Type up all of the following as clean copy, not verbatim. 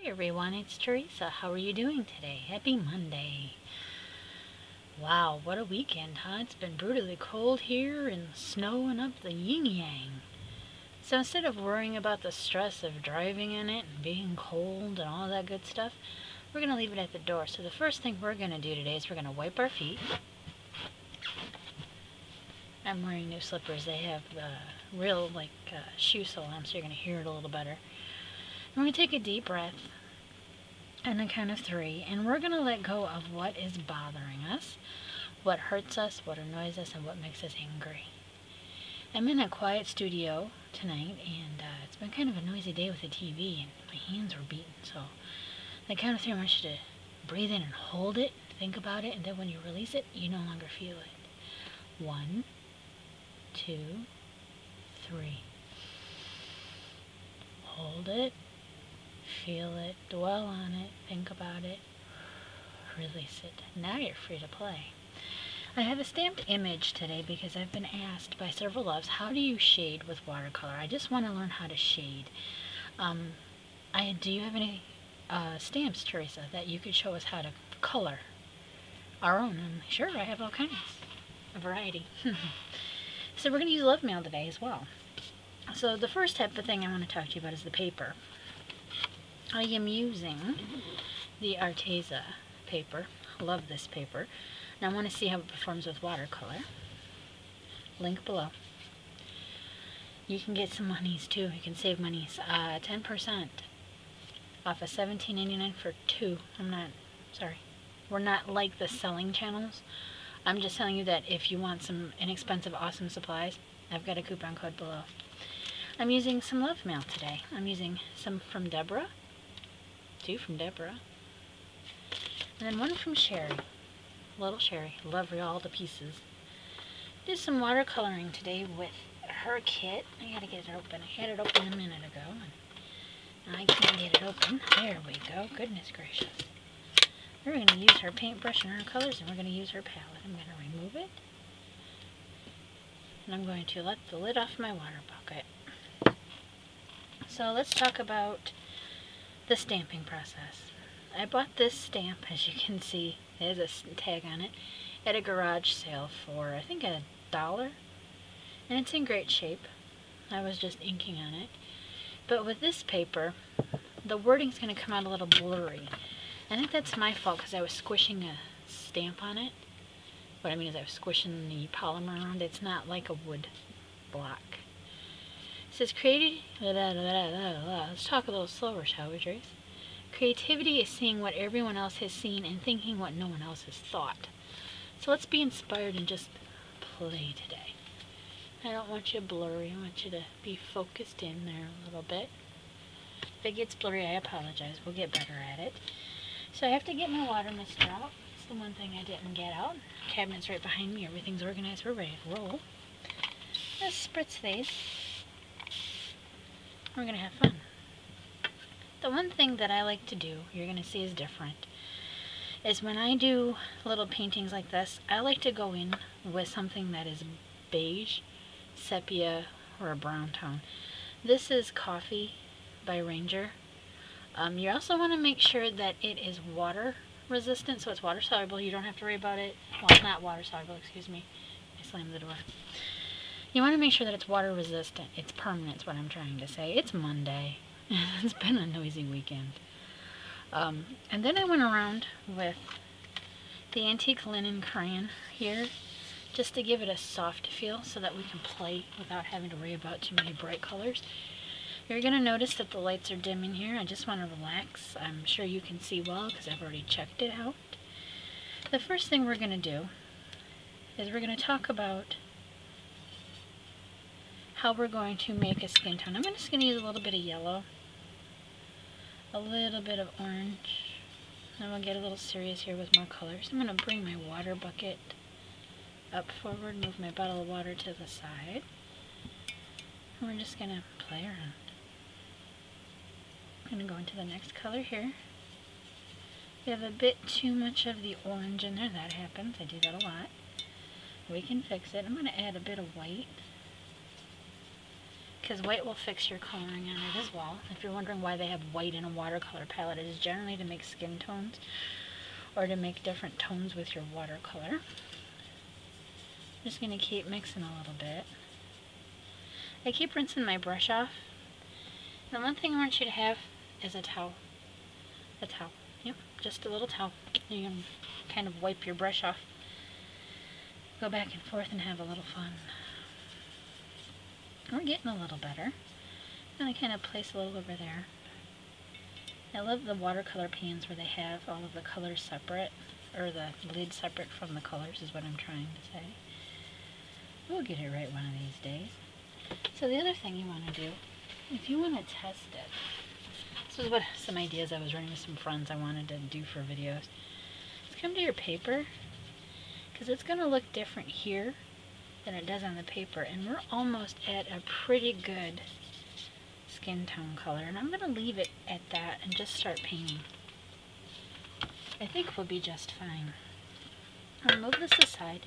Hi everyone, it's Teresa. How are you doing today? Happy Monday. Wow, what a weekend, huh? It's been brutally cold here and snowing up the yin-yang. So instead of worrying about the stress of driving in it and being cold and all that good stuff, we're going to leave it at the door. So the first thing we're going to do today is we're going to wipe our feet. I'm wearing new slippers. They have real shoe sole on them, so you're going to hear it a little better. We're going to take a deep breath and a count of 3, and we're going to let go of what is bothering us, what hurts us, what annoys us, and what makes us angry. I'm in a quiet studio tonight, and it's been kind of a noisy day with the TV, and my hands were beaten, so the count of 3, I want you to breathe in and hold it, think about it, and then when you release it, you no longer feel it. 1, 2, 3. Hold it. Feel it, dwell on it, think about it, release it. Now you're free to play. I have a stamped image today because I've been asked by several loves, how do you shade with watercolor? I just want to learn how to shade. Do you have any stamps, Teresa, that you could show us how to color our own? Sure, I have all kinds, a variety. So we're going to use love mail today as well. So the first type of thing I want to talk to you about is the paper. I am using the Arteza paper. Love this paper. Now I want to see how it performs with watercolor. Link below. You can get some monies too. You can save monies. 10% off of $17.99 for 2. We're not like the selling channels. I'm just telling you that if you want some inexpensive, awesome supplies, I've got a coupon code below. I'm using some love mail today. I'm using some from Deborah. 2 from Deborah, and then 1 from Sherri. Little Sherri, love her all to pieces. Did some watercoloring today with her kit. I gotta get it open. I had it open a minute ago, and I can't get it open. There we go. Goodness gracious. We're going to use her paintbrush and her colors, and we're going to use her palette. I'm going to remove it, and I'm going to let the lid off my water bucket. So let's talk about the stamping process. I bought this stamp, as you can see, it has a tag on it, at a garage sale for I think $1, and it's in great shape. I was just inking on it, but with this paper the wording's going to come out a little blurry. I think that's my fault because I was squishing a stamp on it. What I mean is I was squishing the polymer around. It's not like a wood block. It says let's talk a little slower, shall we, Trace? Creativity is seeing what everyone else has seen and thinking what no one else has thought. So let's be inspired and just play today. I don't want you blurry. I want you to be focused in there a little bit. If it gets blurry, I apologize. We'll get better at it. So I have to get my water mister out. It's the one thing I didn't get out. The cabinet's right behind me. Everything's organized. We're ready to roll. Let's spritz these. We're going to have fun. The one thing that I like to do, you're going to see is different, is when I do little paintings like this, I like to go in with something that is beige, sepia, or a brown tone. This is Coffee by Ranger. You also want to make sure that it is water resistant, so it's water soluble. You don't have to worry about it. Well, it's not water soluble, excuse me. I slammed the door. You want to make sure that it's water resistant. It's permanent is what I'm trying to say. It's Monday. It's been a noisy weekend. And then I went around with the antique linen crayon here just to give it a soft feel so that we can play without having to worry about too many bright colors. You're going to notice that the lights are dim in here. I just want to relax. I'm sure you can see well because I've already checked it out. The first thing we're going to do is we're going to talk about how we're going to make a skin tone. I'm just going to use a little bit of yellow, a little bit of orange, and we'll get a little serious here with more colors. I'm going to bring my water bucket up forward, move my bottle of water to the side, and we're just going to play around. I'm going to go into the next color here. We have a bit too much of the orange in there. That happens. I do that a lot. We can fix it. I'm going to add a bit of white. because white will fix your coloring on it as well. If you're wondering why they have white in a watercolor palette, it is generally to make skin tones or to make different tones with your watercolor. Just going to keep mixing a little bit. I keep rinsing my brush off. The one thing I want you to have is a towel. A towel. Yep, just a little towel. You can kind of wipe your brush off. Go back and forth and have a little fun. We're getting a little better. I'm going to kind of place a little over there. I love the watercolor pans where they have all of the colors separate, or the lid separate from the colors is what I'm trying to say. We'll get it right one of these days. So the other thing you want to do, if you want to test it, this is what some ideas I was running with some friends I wanted to do for videos. Is come to your paper, because it's going to look different here than it does on the paper, and we're almost at a pretty good skin tone color, and I'm going to leave it at that and just start painting. I think we'll be just fine. I'll move this aside.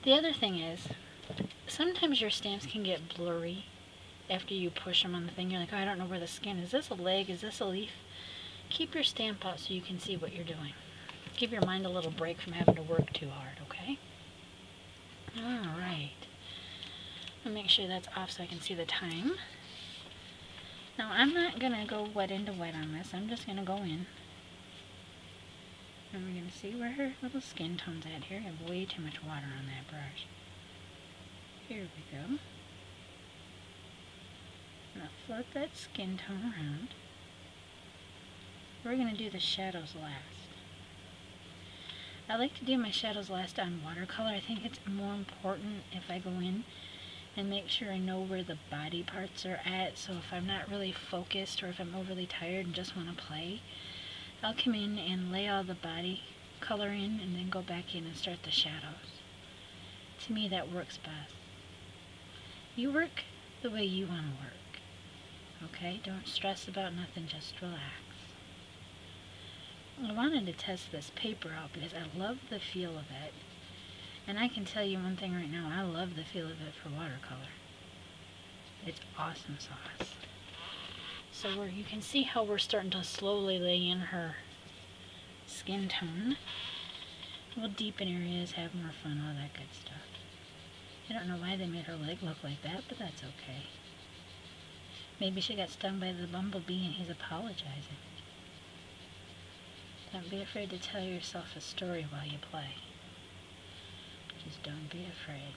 The other thing is, sometimes your stamps can get blurry after you push them on the thing. You're like, oh, I don't know where the skin is. Is this a leg? Is this a leaf? Keep your stamp out so you can see what you're doing. Give your mind a little break from having to work too hard, okay? Alright. I'll make sure that's off so I can see the time. Now, I'm not going to go wet into wet on this. I'm just going to go in. And we're going to see where her little skin tone's at here. I have way too much water on that brush. Here we go. I'm going to float that skin tone around. We're going to do the shadows last. I like to do my shadows last on watercolor. I think it's more important if I go in and make sure I know where the body parts are at. So if I'm not really focused or if I'm overly tired and just want to play, I'll come in and lay all the body color in and then go back in and start the shadows. To me, that works best. You work the way you want to work. Okay? Don't stress about nothing, just relax. I wanted to test this paper out because I love the feel of it. And I can tell you one thing right now, I love the feel of it for watercolor. It's awesome sauce. So you can see how we're starting to slowly lay in her skin tone. We'll deepen areas, have more fun, all that good stuff. I don't know why they made her leg look like that, but that's okay. Maybe she got stung by the bumblebee and he's apologizing. Don't be afraid to tell yourself a story while you play. Just don't be afraid.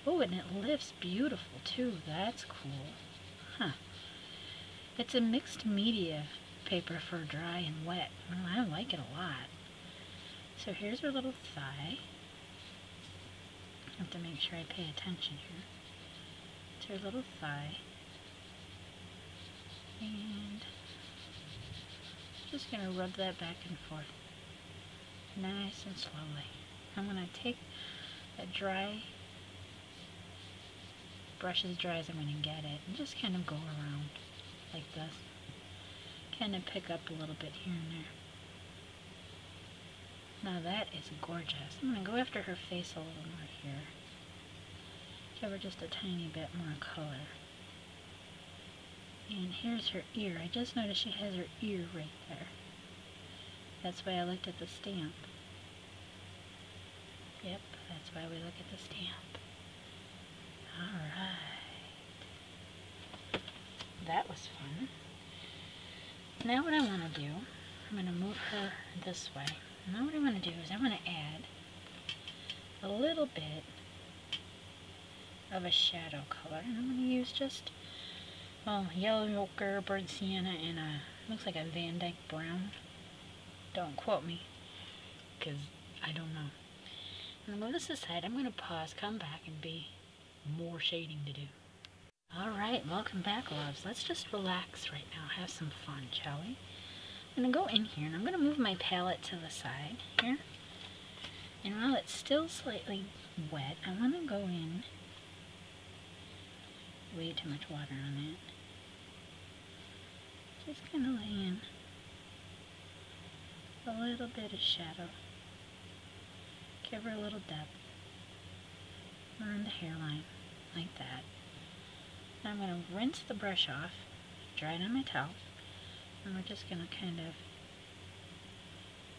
Oh, and it lifts beautiful too. That's cool. Huh. It's a mixed media paper for dry and wet. Well, I like it a lot. So here's her little thigh. I have to make sure I pay attention here. It's her little thigh. And just going to rub that back and forth. Nice and slowly. I'm going to take a dry brush as dry as I'm going to get it and just kind of go around like this. Kind of pick up a little bit here and there. Now that is gorgeous. I'm going to go after her face a little more here. Give her just a tiny bit more color. And here's her ear. I just noticed she has her ear right there. That's why I looked at the stamp. Yep, that's why we look at the stamp. Alright. That was fun. Now what I want to do, I'm going to move her this way. Now what I want to do is I want to add a little bit of a shadow color. And I'm going to use just yellow ochre, burnt sienna, and looks like a Van Dyke brown. Don't quote me, because I don't know. I'm going to move this aside. I'm going to pause, come back, and be more shading to do. Alright, welcome back, loves. Let's just relax right now, have some fun, shall we? I'm going to go in here, and I'm going to move my palette to the side here. And while it's still slightly wet, I want to go in. Way too much water on that. Just kind of lay in a little bit of shadow. Give her a little depth around the hairline, like that. Now I'm going to rinse the brush off, dry it on my towel, and we're just going to kind of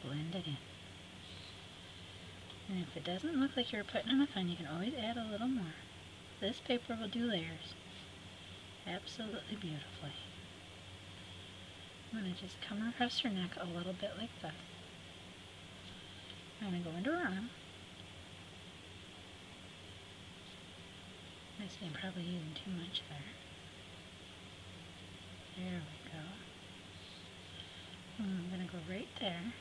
blend it in. And if it doesn't look like you're putting enough on, you can always add a little more. This paper will do layers absolutely beautifully. I'm going to just come across her neck a little bit like this. I'm going to go into her arm. I see I'm probably using too much there. There we go. And I'm going to go right there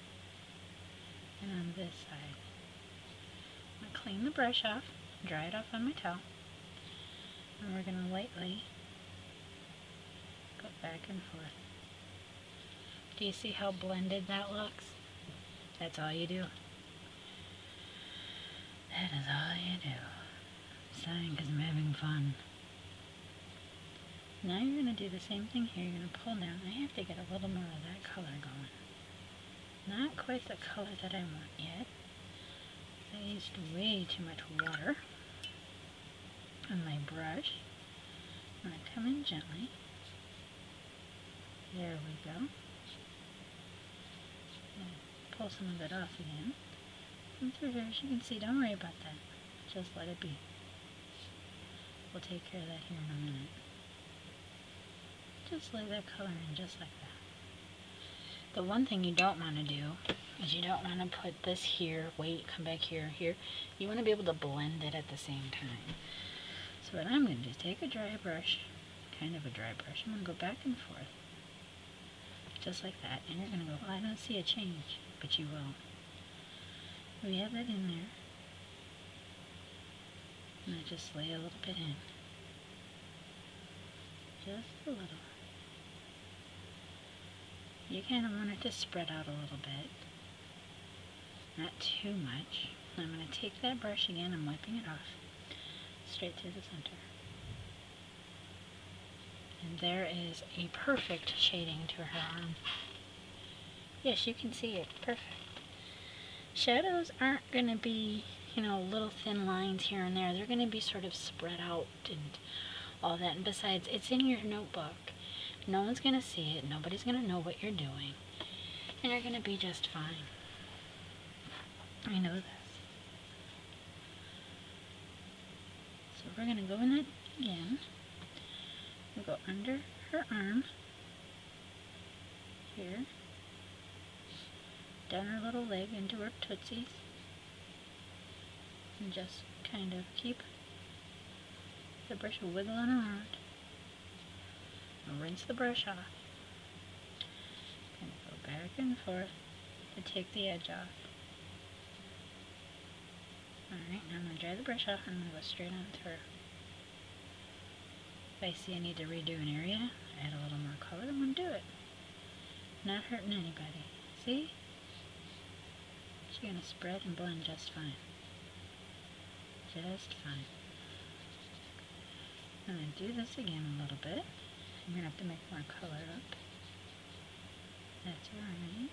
and on this side. I'm going to clean the brush off, dry it off on my towel, and we're going to lightly go back and forth. Do you see how blended that looks? That's all you do. That is all you do. I'm sighing because I'm having fun. Now you're going to do the same thing here. You're going to pull down. I have to get a little more of that color going. Not quite the color that I want yet. I used way too much water on my brush. I'm going to come in gently. There we go. Pull some of it off again. And through here, as you can see, don't worry about that. Just let it be. We'll take care of that here in a minute. Just lay that color in just like that. The one thing you don't want to do is you don't want to put this here, wait, come back here, here. You want to be able to blend it at the same time. So what I'm going to do is take a dry brush, kind of a dry brush. I'm going to go back and forth. Just like that. And you're going to go, well, I don't see a change, but you will. We have that in there. And I just lay a little bit in. Just a little. You kind of want it to spread out a little bit. Not too much. I'm going to take that brush again, I'm wiping it off. Straight through the center. And there is a perfect shading to her arm. Yes, you can see it. Perfect. Shadows aren't going to be, you know, little thin lines here and there. They're going to be sort of spread out and all that. And besides, it's in your notebook. No one's going to see it. Nobody's going to know what you're doing. And you're going to be just fine. I know this. So we're going to go in that again. We'll go under her arm. Here. Down her little leg into her tootsies. And just kind of keep the brush wiggling around. And rinse the brush off. And go back and forth to take the edge off. Alright, now I'm going to dry the brush off and I'm going to go straight on through. If I see I need to redo an area, add a little more color, I'm going to do it. Not hurting anybody. See? She's going to spread and blend just fine. Just fine. I'm going to do this again a little bit. I'm going to have to make more color up. That's alright.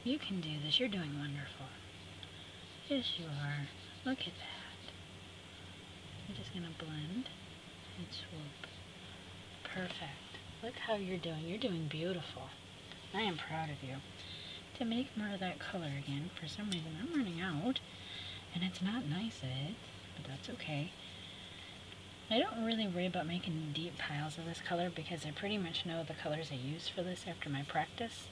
You can do this. You're doing wonderful. Yes, you are. Look at that. I'm just going to blend and swoop. Perfect. Look how you're doing. You're doing beautiful. I am proud of you. To make more of that color again, for some reason I'm running out, and it's not nice, but that's okay. I don't really worry about making deep piles of this color because I pretty much know the colors I use for this after my practice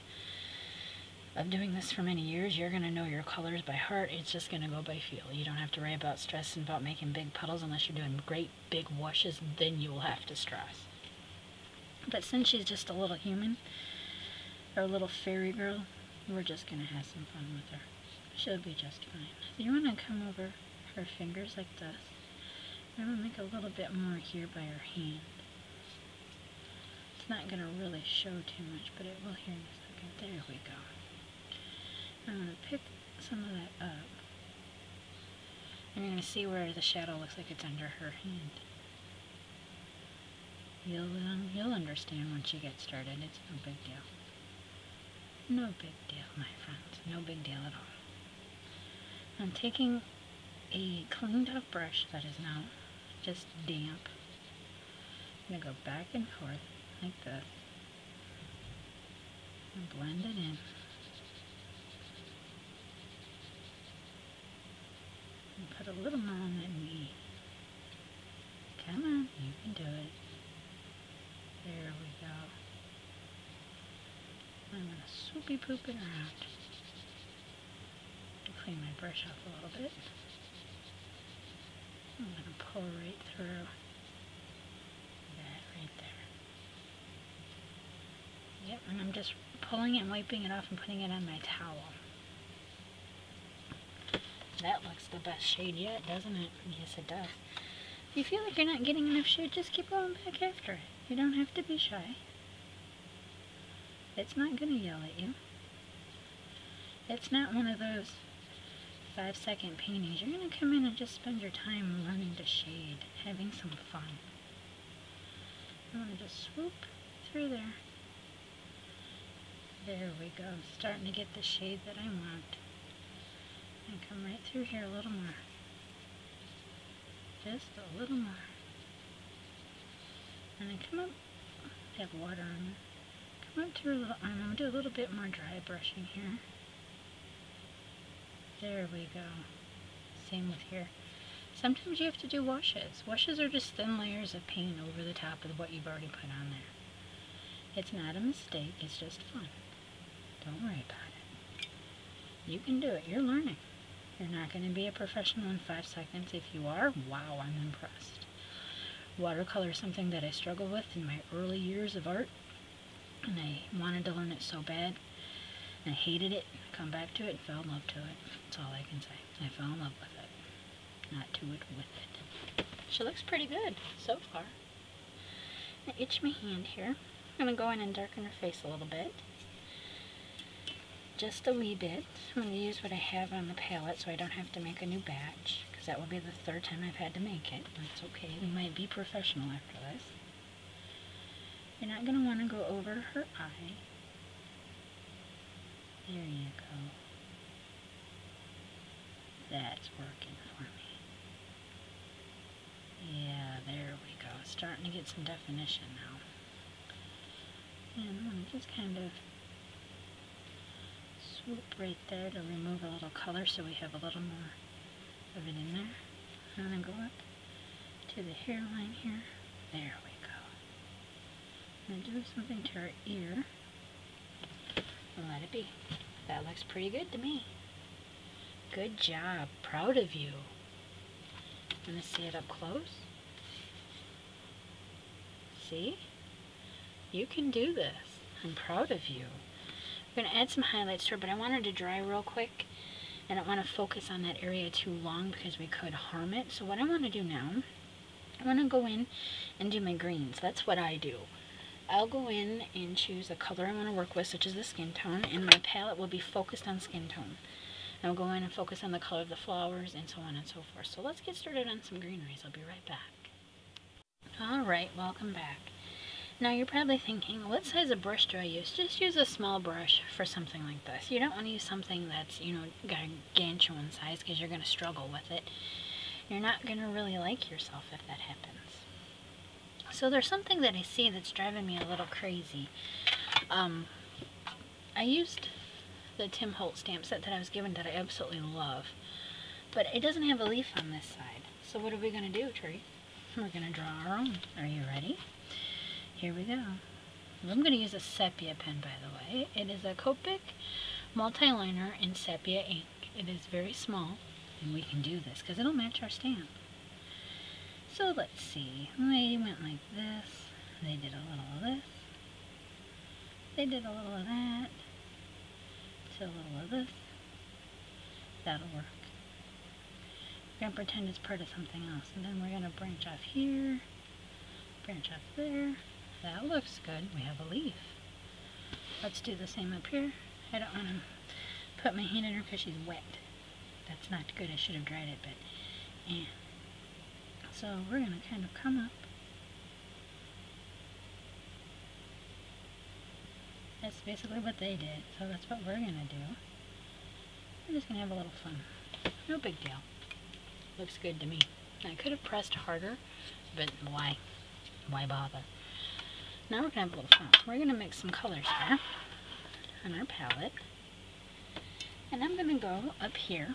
of doing this for many years. You're going to know your colors by heart. It's just going to go by feel. You don't have to worry about stressing about making big puddles unless you're doing great big washes, then you will have to stress. But since she's just a little human, or a little fairy girl, we're just going to have some fun with her. She'll be just fine. So you want to come over her fingers like this. I'm going to make a little bit more here by her hand. It's not going to really show too much, but it will here in a second. There we go. I'm going to pick some of that up. And you're going to see where the shadow looks like it's under her hand. You'll understand once you get started. It's no big deal. No big deal, my friends. No big deal at all. I'm taking a cleaned up brush that is now just damp. I'm going to go back and forth like this and blend it in. And put a little more on that knee. Come on, you can do it. There we go. I'm going to swoopy poop it around. Clean my brush off a little bit. I'm going to pull right through that right there. Yep, and I'm just pulling it and wiping it off and putting it on my towel. That looks the best shade yet, doesn't it? Yes, it does. If you feel like you're not getting enough shade, just keep going back after it. You don't have to be shy. It's not going to yell at you. It's not one of those 5-second paintings. You're going to come in and just spend your time learning to shade, having some fun. I'm going to just swoop through there. There we go. I'm starting to get the shade that I want. And come right through here a little more. Just a little more. And then come up. I have water on it. Come up to her little arm. I'm going to do a little bit more dry brushing here. There we go. Same with here. Sometimes you have to do washes. Washes are just thin layers of paint over the top of what you've already put on there. It's not a mistake. It's just fun. Don't worry about it. You can do it. You're learning. You're not going to be a professional in 5 seconds. If you are, wow, I'm impressed. Watercolor is something that I struggled with in my early years of art, and I wanted to learn it so bad. I hated it, come back to it, and fell in love to it. That's all I can say. I fell in love with it, not to it, with it. She looks pretty good so far. I itch my hand here. I'm going to go in and darken her face a little bit. Just a wee bit. I'm going to use what I have on the palette so I don't have to make a new batch, because that will be the 3rd time I've had to make it. That's okay. We might be professional after this. You're not going to want to go over her eye. There you go. That's working for me. Yeah, there we go. Starting to get some definition now. And I'm going to just kind of swoop right there to remove a little color so we have a little more of it in there. I'm going to go up to the hairline here. There we go. I'm going to do something to her ear. And let it be. That looks pretty good to me. Good job. Proud of you. I'm going to see it up close. See? You can do this. I'm proud of you. I'm going to add some highlights to her, but I want her to dry real quick. I don't want to focus on that area too long because we could harm it. So what I want to do now, I want to go in and do my greens. That's what I do. I'll go in and choose a color I want to work with, such as the skin tone, and my palette will be focused on skin tone. I'll go in and focus on the color of the flowers and so on and so forth. So let's get started on some greeneries. I'll be right back. Alright, welcome back. Now you're probably thinking, what size of brush do I use? Just use a small brush for something like this. You don't want to use something that's, gargantuan size because you're going to struggle with it. You're not going to really like yourself if that happens. So there's something that I see that's driving me a little crazy. I used the Tim Holtz stamp set that I was given that I absolutely love, but it doesn't have a leaf on this side. So what are we going to do, Tree? We're going to draw our own. Are you ready? Here we go. I'm going to use a Sepia pen, by the way. It is a Copic multi-liner in Sepia ink. It is very small, and we can do this because it'll match our stamp. So let's see. They went like this. They did a little of this. They did a little of that. To a little of this. That'll work. We're going to pretend it's part of something else. And then we're going to branch off here. Branch off there. That looks good. We have a leaf. Let's do the same up here. I don't want to put my hand in her because she's wet. That's not good. I should have dried it, but yeah. So we're going to kind of come up. That's basically what they did. So that's what we're going to do. We're just going to have a little fun. No big deal. Looks good to me. I could have pressed harder, but why? Why bother? Now we're going to have a little fun. We're going to mix some colors here on our palette. And I'm going to go up here,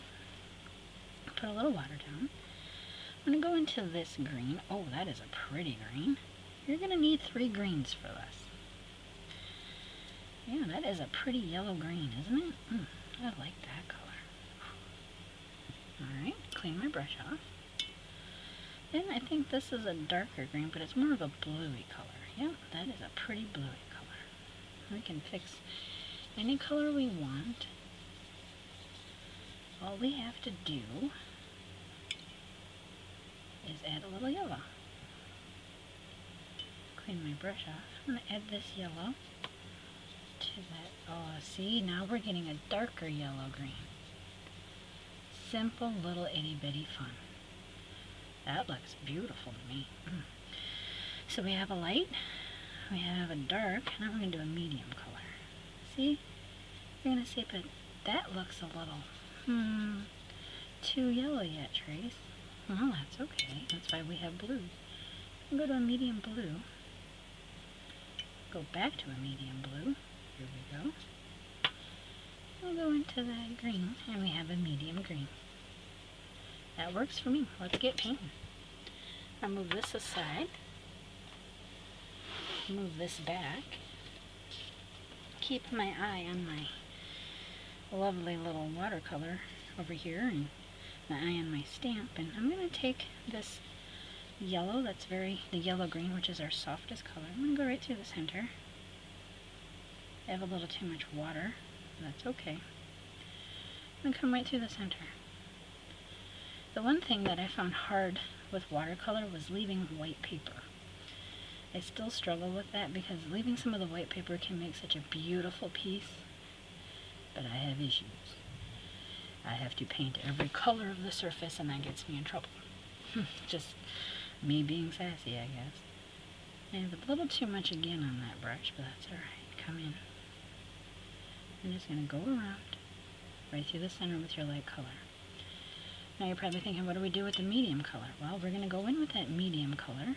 put a little water down. I'm going to go into this green. Oh, that is a pretty green. You're going to need 3 greens for this. Yeah, that is a pretty yellow green, isn't it? I like that color. Alright, clean my brush off. Then I think this is a darker green, but it's more of a bluey color. Yep, that is a pretty bluey color. We can fix any color we want. All we have to do is add a little yellow. Clean my brush off. I'm going to add this yellow to that. Oh, see, now we're getting a darker yellow green. Simple little itty bitty fun. That looks beautiful to me. So we have a light, we have a dark, now we're going to do a medium color. See? You're going to see, but that looks a little, too yellow yet, Trace. Well, that's okay. That's why we have blue. We'll go to a medium blue. Go back to a medium blue. Here we go. We'll go into that green, and we have a medium green. That works for me. Let's get painting. I'll move this aside. Move this back. Keep my eye on my lovely little watercolor over here, and my eye on my stamp. And I'm going to take this yellow, that's the yellow-green, which is our softest color. I'm going to go right through the center. I have a little too much water. That's okay. I'm going to come right through the center. The one thing that I found hard with watercolor was leaving white paper. I still struggle with that because leaving some of the white paper can make such a beautiful piece, but I have issues. I have to paint every color of the surface, and that gets me in trouble. Just me being sassy, I guess. I have a little too much again on that brush, but that's alright. Come in. I'm just going to go around right through the center with your light color. Now you're probably thinking, what do we do with the medium color? Well, we're going to go in with that medium color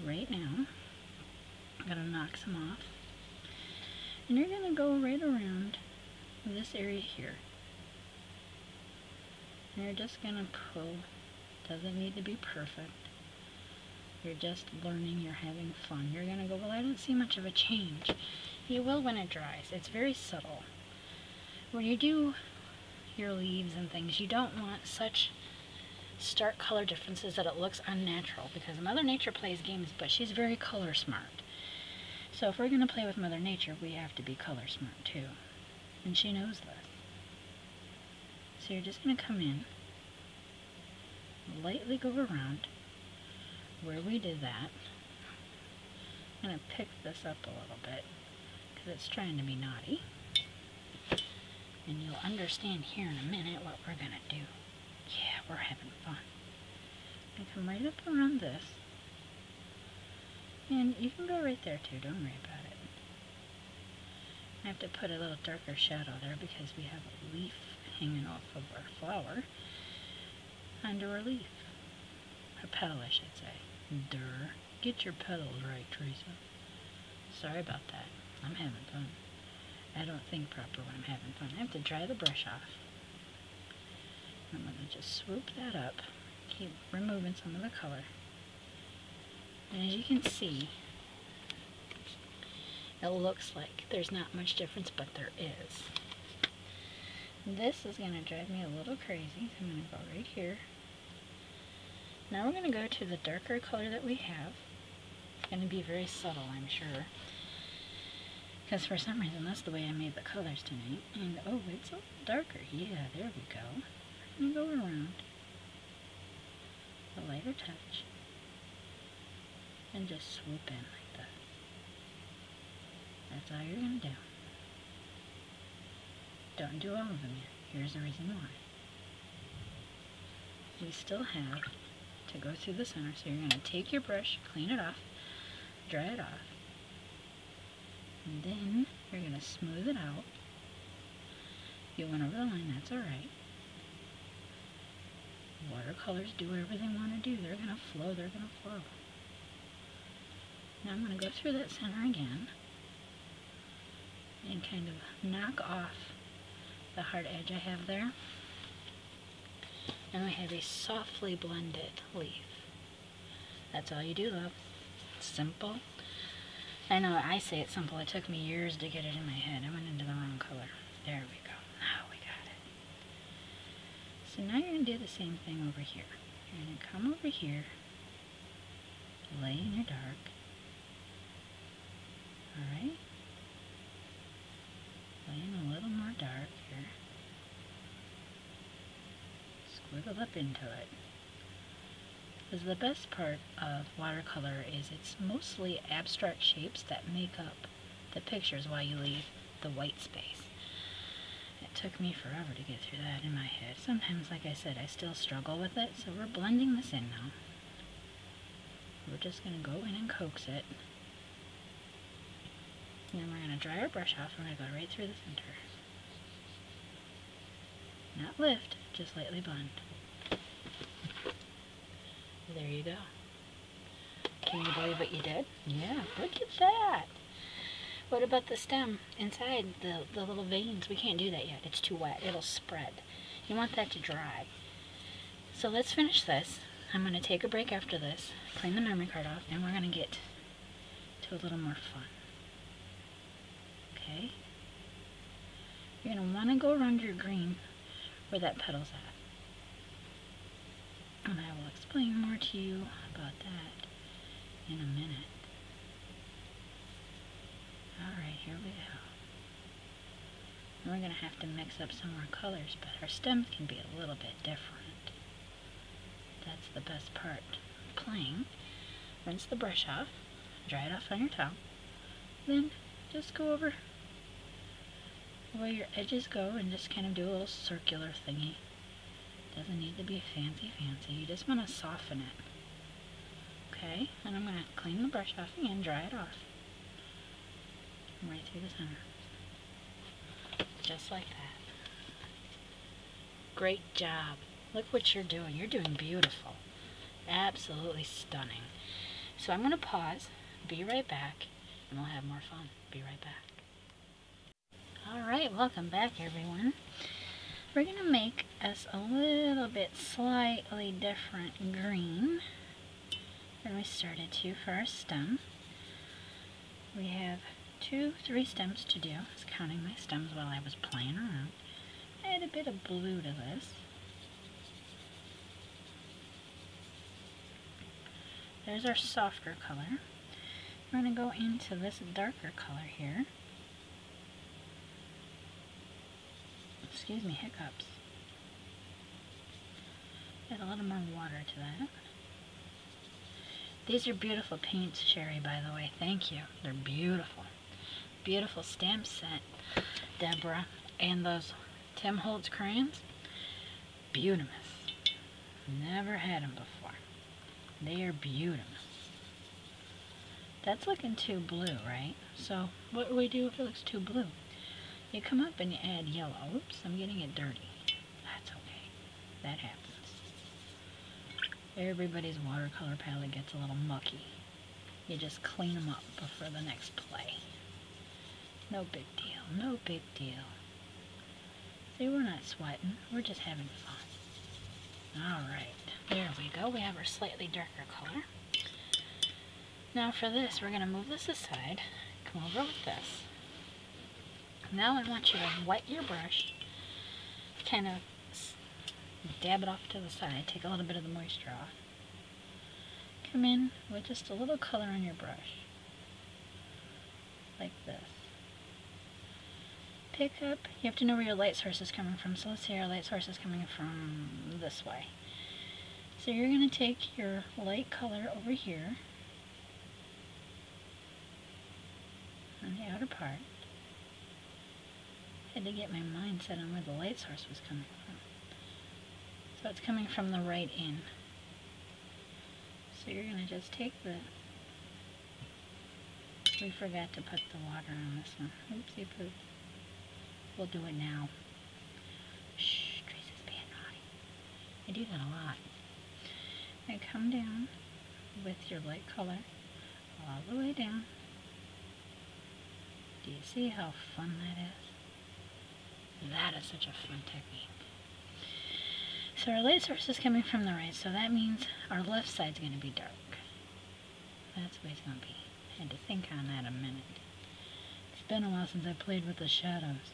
right now. I'm going to knock some off. And you're going to go right around this area here. And you're just going to pull. Doesn't need to be perfect. You're just learning, you're having fun. You're going to go, well, I don't see much of a change. You will when it dries. It's very subtle. When you do your leaves and things, you don't want such stark color differences that it looks unnatural, because Mother Nature plays games, but she's very color smart. So if we're going to play with Mother Nature, we have to be color smart too. And she knows this. So you're just going to come in, lightly go around where we did that. I'm going to pick this up a little bit because it's trying to be naughty. And you'll understand here in a minute what we're going to do. Yeah, we're having fun. I'm going to come right up around this. And you can go right there too, don't worry about it. I have to put a little darker shadow there because we have a leaf hanging off of our flower onto our leaf. A petal, I should say. Durr. Get your petals right, Teresa. Sorry about that. I'm having fun. I don't think proper when I'm having fun. I have to dry the brush off. I'm going to just swoop that up. Keep removing some of the color. And as you can see, it looks like there's not much difference, but there is. This is going to drive me a little crazy. So I'm going to go right here. Now we're going to go to the darker color that we have. It's going to be very subtle, I'm sure. Because for some reason, that's the way I made the colors tonight. And, oh, it's a little darker. Yeah, there we go. I'm going to go around a lighter touch. And just swoop in like that. That's all you're going to do. Don't do all of them yet. Here's the reason why. We still have to go through the center, so you're going to take your brush, clean it off, dry it off, and then you're going to smooth it out. If you went over the line, that's alright. Watercolors do whatever they want to do. They're going to flow, they're going to flow. Now I'm going to go through that center again and kind of knock off the hard edge I have there. And we have a softly blended leaf. That's all you do, love. It's simple. I know I say it's simple. It took me years to get it in my head. I went into the wrong color. There we go. Now we got it. So now you're going to do the same thing over here. You're going to come over here, lay in your dark. Alright? Lay in a little more dark here. Squiggle up into it. Because the best part of watercolor is it's mostly abstract shapes that make up the pictures while you leave the white space. It took me forever to get through that in my head. Sometimes, like I said, I still struggle with it, so we're blending this in now. We're just going to go in and coax it. And then we're going to dry our brush off and we're going to go right through the center. Not lift, just lightly blend. There you go. Can you believe what you did? Yeah, look at that. What about the stem inside, the little veins? We can't do that yet. It's too wet. It'll spread. You want that to dry. So let's finish this. I'm going to take a break after this, clean the memory card off, and we're going to get to a little more fun. Okay? You're going to want to go around your green where that petal's at. And I will explain more to you about that in a minute. Alright, here we go. And we're going to have to mix up some more colors, but our stems can be a little bit different. That's the best part. Playing. Rinse the brush off, dry it off on your towel, then just go over where your edges go and just kind of do a little circular thingy. Doesn't need to be fancy. You just want to soften it. Okay, and I'm going to clean the brush off again, dry it off. Right through the center. Just like that. Great job. Look what you're doing. You're doing beautiful. Absolutely stunning. So I'm going to pause, be right back, and we'll have more fun. Be right back. Alright, welcome back everyone. We're going to make us a little bit slightly different green than we started to for our stem. We have 3 stems to do. I was counting my stems while I was playing around. Add a bit of blue to this. There's our softer color. We're going to go into this darker color here. Excuse me, hiccups. Add a little more water to that. These are beautiful paints, Sherri, by the way. Thank you. They're beautiful. Beautiful stamp set, Deborah. And those Tim Holtz crayons. Beautiful. Never had them before. They are beautiful. That's looking too blue, right? So what do we do if it looks too blue? You come up and you add yellow. Oops, I'm getting it dirty. That's okay. That happens. Everybody's watercolor palette gets a little mucky. You just clean them up before the next play. No big deal. No big deal. See, we're not sweating. We're just having fun. Alright. There we go. We have our slightly darker color. Now for this, we're going to move this aside. Come over with this. Now I want you to wet your brush, kind of dab it off to the side, take a little bit of the moisture off. Come in with just a little color on your brush, like this. Pick up, you have to know where your light source is coming from, so let's say our light source is coming from this way. So you're going to take your light color over here, on the outer part. I had to get my mind set on where the light source was coming from. So it's coming from the right in. So you're going to just take the... We forgot to put the water on this one. Oopsie poop. We'll do it now. Shh, Tracy's being naughty. I do that a lot. And come down with your light color all the way down. Do you see how fun that is? That is such a fun technique. So our light source is coming from the right, so that means our left side's going to be dark. That's the way it's going to be. I had to think on that a minute. It's been a while since I played with the shadows.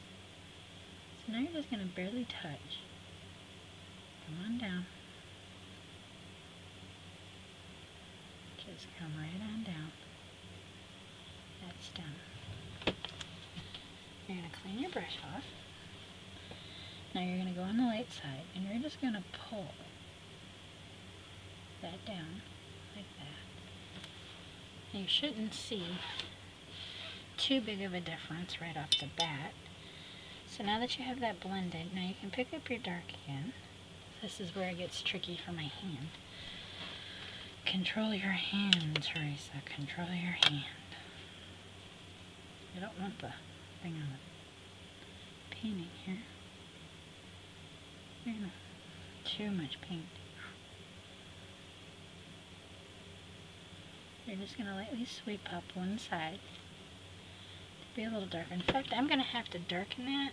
So now you're just going to barely touch. Come on down. Just come right on down. That's done. You're going to clean your brush off. Now you're going to go on the light side and you're just going to pull that down like that. Now you shouldn't see too big of a difference right off the bat. So now that you have that blended, now you can pick up your dark again. This is where it gets tricky for my hand. Control your hand, Teresa. Control your hand. I don't want the thing on the painting here. Too much paint. You're just going to lightly sweep up one side to be a little darker. In fact, I'm going to have to darken that.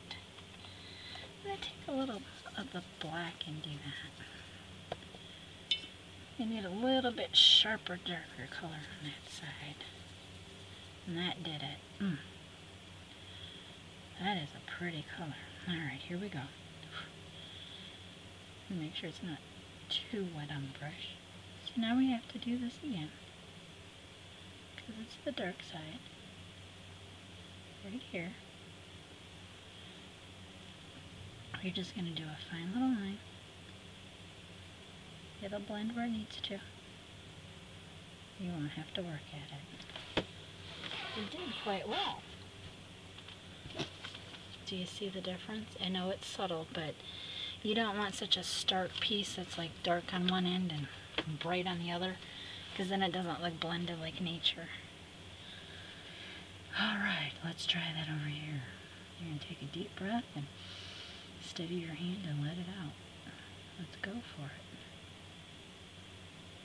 I'm going to take a little of the black and do that. You need a little bit sharper, darker color on that side. And that did it. That is a pretty color. Alright, here we go. Make sure it's not too wet on the brush. So now we have to do this again. Because it's the dark side. Right here. You're just going to do a fine little line. It'll blend where it needs to. You won't have to work at it. You did quite well. Do you see the difference? I know it's subtle, but you don't want such a stark piece that's like dark on one end and bright on the other, because then it doesn't look blended like nature. Alright, let's try that over here. You're going to take a deep breath and steady your hand and let it out. Let's go for it.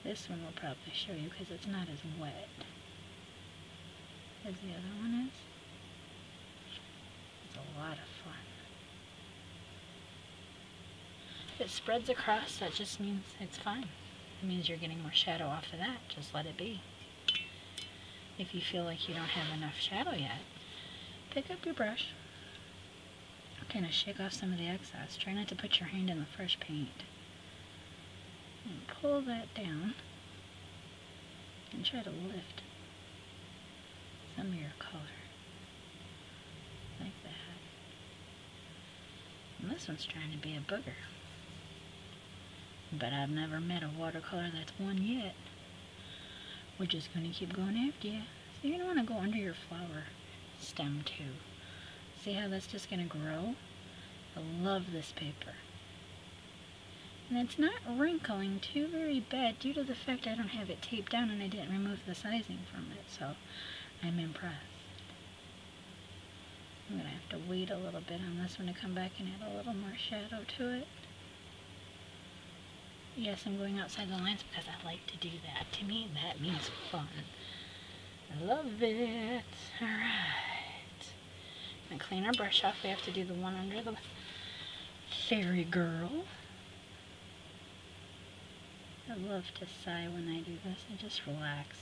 This one will probably show you because it's not as wet as the other one is. It's a lot of fun. If it spreads across, that just means it's fine. It means you're getting more shadow off of that. Just let it be. If you feel like you don't have enough shadow yet, pick up your brush. Kind of shake off some of the excess. Try not to put your hand in the fresh paint. And pull that down. And try to lift some of your color. Like that. And this one's trying to be a booger. But I've never met a watercolor that's won yet. We're just going to keep going after you. So you're going to want to go under your flower stem too. See how that's just going to grow? I love this paper. And it's not wrinkling too very bad due to the fact I don't have it taped down and I didn't remove the sizing from it. So I'm impressed. I'm going to have to wait a little bit on this one to come back and add a little more shadow to it. Yes, I'm going outside the lines because I like to do that. To me, that means fun. I love it. Alright. I'm going to clean our brush off. We have to do the one under the fairy girl. I love to sigh when I do this. I just relax.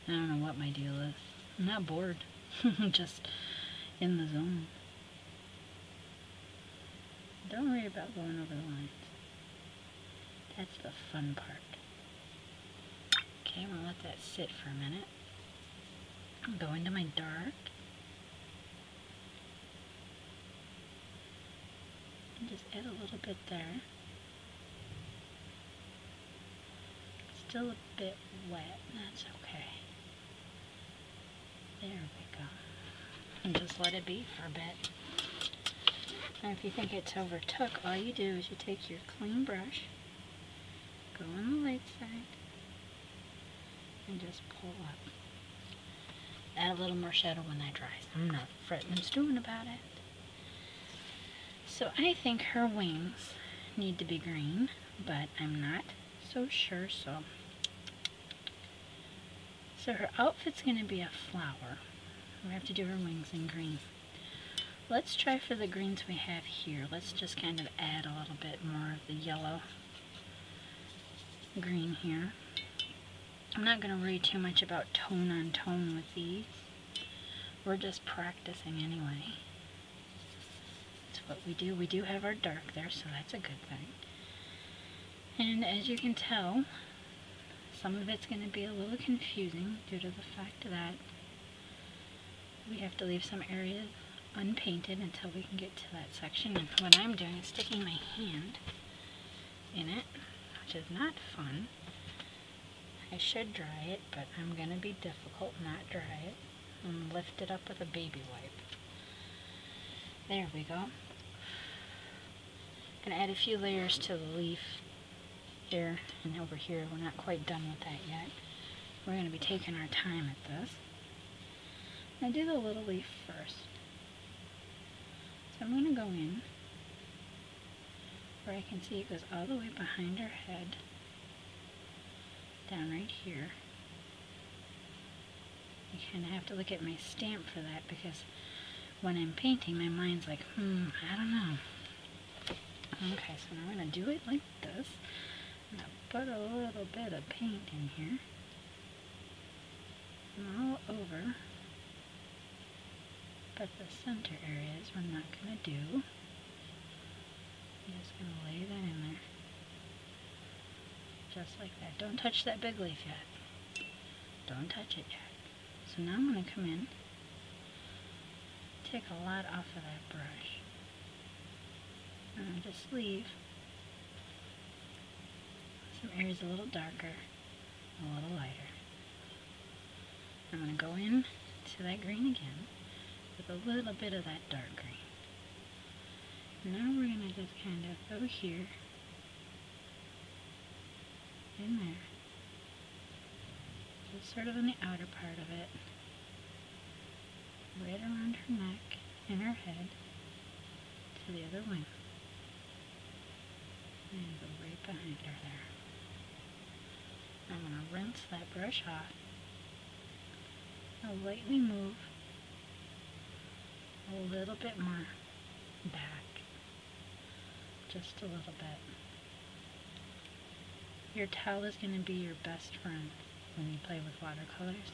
I don't know what my deal is. I'm not bored. I'm just in the zone. Don't worry about going over the lines. That's the fun part. Okay, I'm going to let that sit for a minute. I'm going to my dark. And just add a little bit there. Still a bit wet. That's okay. There we go. And just let it be for a bit. Now if you think it's overtook, all you do is you take your clean brush, go on the light side, and just pull up. Add a little more shadow when that dries. I'm not fretting and stewing about it. So I think her wings need to be green, but I'm not so sure, so So her outfit's going to be a flower. We have to do her wings in green. Let's try for the greens we have here. Let's just kind of add a little bit more of the yellow green here. I'm not going to worry too much about tone on tone with these. We're just practicing anyway. That's what we do. We do have our dark there, so that's a good thing. And as you can tell, some of it's going to be a little confusing due to the fact that we have to leave some areas unpainted until we can get to that section. And what I'm doing is sticking my hand in it, which is not fun. I should dry it, but I'm going to be difficult, not dry it, and lift it up with a baby wipe. There we go. Going to add a few layers to the leaf here and over here. We're not quite done with that yet. We're going to be taking our time at this. I do the little leaf first. So I'm going to go in where I can see it goes all the way behind her head, down right here. You kind of have to look at my stamp for that, because when I'm painting, my mind's like, I don't know. Okay, so now I'm going to do it like this. I'm going to put a little bit of paint in here, and all over. But the center areas we're not going to do. I'm just going to lay that in there. Just like that. Don't touch that big leaf yet. Don't touch it yet. So now I'm going to come in, take a lot off of that brush, and just leave some areas a little darker, a little lighter. I'm going to go in to that green again with a little bit of that dark green. Now we're going to just kind of go here, in there, just sort of on the outer part of it, right around her neck and her head to the other wing, and go right behind her there. I'm going to rinse that brush off. I'll lightly move a little bit more back, just a little bit. Your towel is going to be your best friend when you play with watercolors.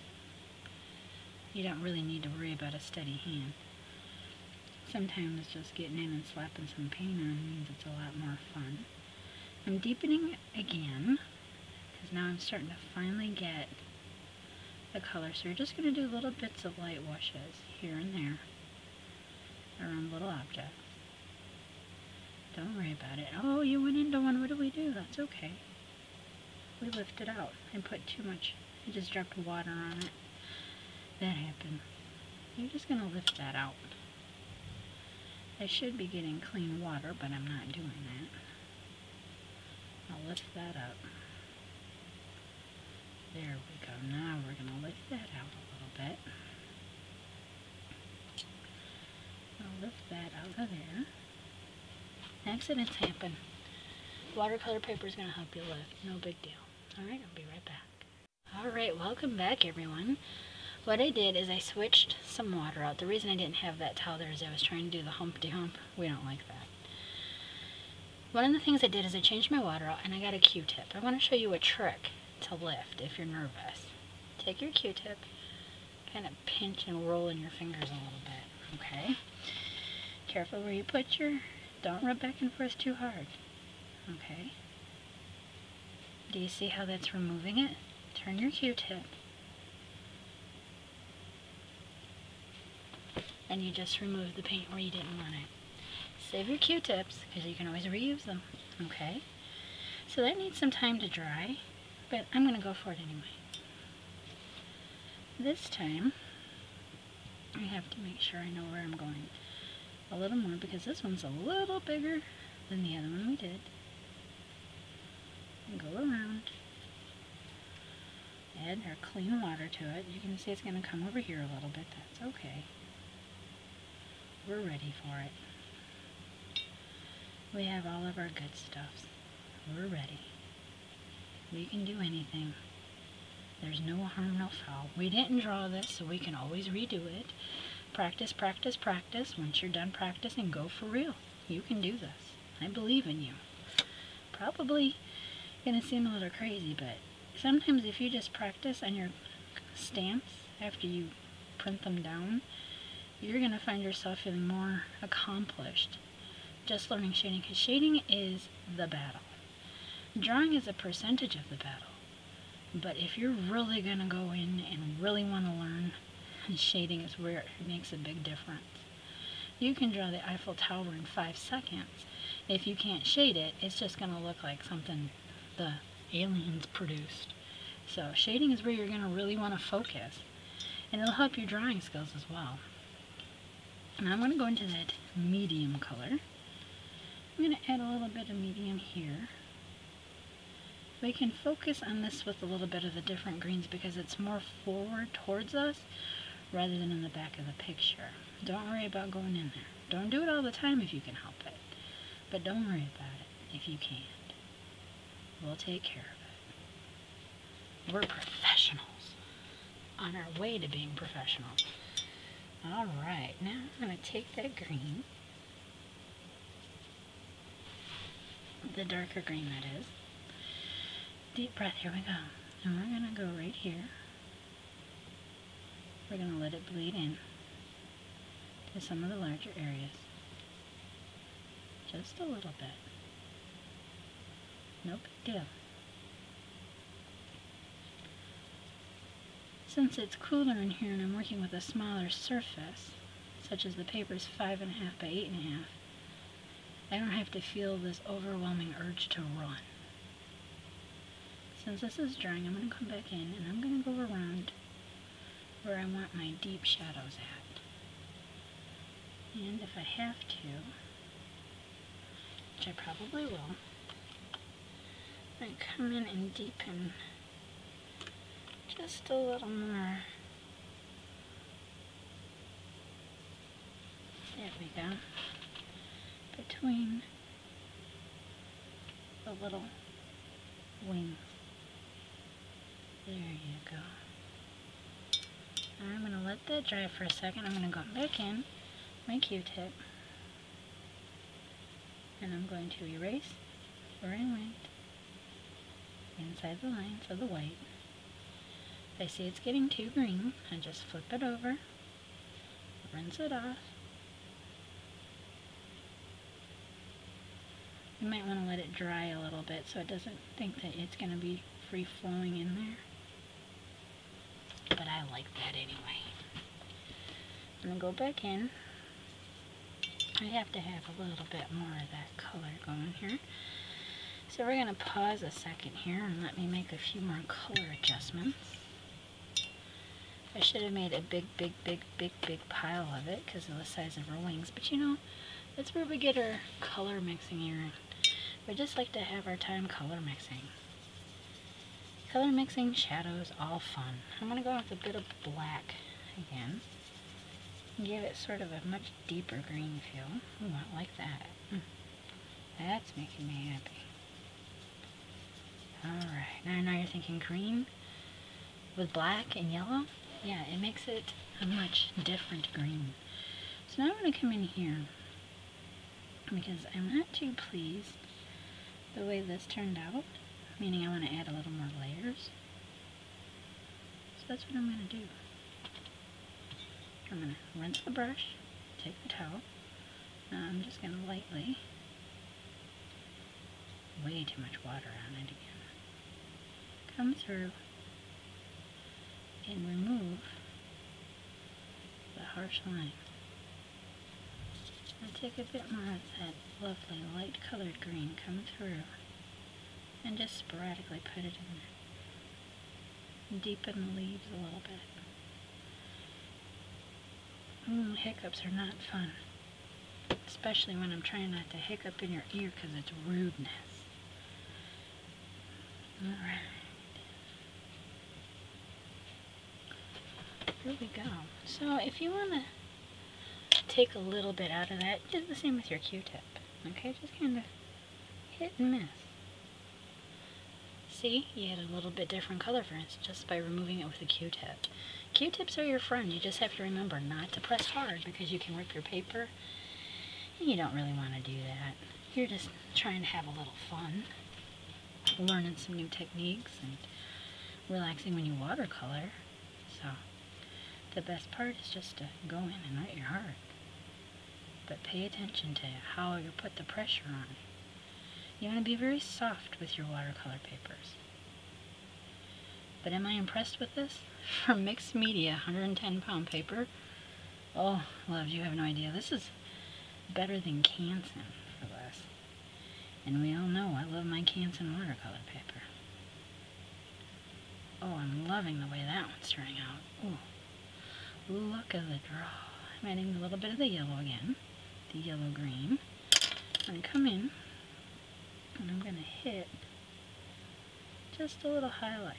You don't really need to worry about a steady hand. Sometimes just getting in and slapping some paint on means it's a lot more fun. I'm deepening it again, because now I'm starting to finally get the color. So you're just going to do little bits of light washes here and there around little objects. Don't worry about it. Oh, you went into one. What do we do? That's okay. We lift it out and put too much. I just dropped water on it. That happened. You're just going to lift that out. I should be getting clean water, but I'm not doing that. I'll lift that up. There we go. Now we're going to lift that out a little bit. I'll lift that out of there. Accidents happen. Watercolor paper is going to help you lift. No big deal. Alright, I'll be right back. Alright, welcome back everyone. What I did is I switched some water out. The reason I didn't have that towel there is I was trying to do the Humpty Hump. We don't like that. One of the things I did is I changed my water out and I got a Q-tip. I want to show you a trick to lift if you're nervous. Take your Q-tip, kind of pinch and roll in your fingers a little bit, okay? Careful where you put your... Don't rub back and forth too hard, okay? Do you see how that's removing it? Turn your Q-tip. And you just remove the paint where you didn't want it. Save your Q-tips, because you can always reuse them, okay? So that needs some time to dry, but I'm going to go for it anyway. This time, I have to make sure I know where I'm going a little more, because this one's a little bigger than the other one we did. And go around, add our clean water to it. You can see it's going to come over here a little bit. That's okay. We're ready for it. We have all of our good stuffs. We're ready. We can do anything. There's no harm, no foul. We didn't draw this, so we can always redo it. Practice, practice, practice. Once you're done practicing, go for real. You can do this. I believe in you. Probably gonna seem a little crazy, but sometimes if you just practice on your stamps after you print them down, you're gonna find yourself feeling more accomplished just learning shading, because shading is the battle. Drawing is a percentage of the battle. But if you're really going to go in and really want to learn, shading is where it makes a big difference. You can draw the Eiffel Tower in 5 seconds. If you can't shade it, it's just going to look like something the aliens produced. So shading is where you're going to really want to focus. And it'll help your drawing skills as well. And I'm going to go into that medium color. I'm going to add a little bit of medium here. We can focus on this with a little bit of the different greens because it's more forward towards us rather than in the back of the picture. Don't worry about going in there. Don't do it all the time if you can help it. But don't worry about it if you can't. We'll take care of it. We're professionals on our way to being professionals. Alright, now I'm going to take that green, the darker green that is. Deep breath, here we go. And we're going to go right here. We're going to let it bleed in to some of the larger areas. Just a little bit. No big deal. Since it's cooler in here and I'm working with a smaller surface, such as the paper's 5.5 by 8.5, I don't have to feel this overwhelming urge to run. Since this is drying, I'm going to come back in and I'm going to go around where I want my deep shadows at. And if I have to, which I probably will, I come in and deepen just a little more. There we go. Between the little wings. There you go. I'm going to let that dry for a second. I'm going to go back in my Q-tip and I'm going to erase where I went inside the lines of the white. If I see it's getting too green, I just flip it over, rinse it off. You might want to let it dry a little bit so it doesn't think that it's going to be free-flowing in there. But I like that anyway. I'm going to go back in. I have to have a little bit more of that color going here. So we're going to pause a second here and let me make a few more color adjustments. I should have made a big pile of it because of the size of her wings. But you know, that's where we get our color mixing here. We just like to have our time color mixing. Color mixing, shadows, all fun. I'm going to go with a bit of black again. Give it sort of a much deeper green feel. Ooh, I like that. That's making me happy. Alright, now you're thinking green with black and yellow? Yeah, it makes it a much different green. So now I'm going to come in here because I'm not too pleased the way this turned out, meaning I want to add a little more layers. So that's what I'm going to do. I'm going to rinse the brush, take the towel. Now I'm just going to lightly, way too much water on it again, come through and remove the harsh line. I take a bit more of that lovely light colored green, come through, and just sporadically put it in there. Deepen the leaves a little bit. Hiccups are not fun, especially when I'm trying not to hiccup in your ear because it's rudeness. Alright. Here we go. So if you want to take a little bit out of that, do the same with your Q-tip. Okay, just kind of hit and miss. see, you had a little bit different color for it just by removing it with a Q-tip. Q-tips are your friend. You just have to remember not to press hard because you can rip your paper. And you don't really want to do that. You're just trying to have a little fun, learning some new techniques and relaxing when you watercolor. So the best part is just to go in and write your heart. But pay attention to how you put the pressure on. You want to be very soft with your watercolor papers. But am I impressed with this? From mixed media, 110-pound paper. Oh, loves, you have no idea. This is better than Canson for this. And we all know I love my Canson watercolor paper. Oh, I'm loving the way that one's turning out. Ooh, look at the draw. I'm adding a little bit of the yellow again. The yellow-green. I'm going to come in and I'm going to hit just a little highlight.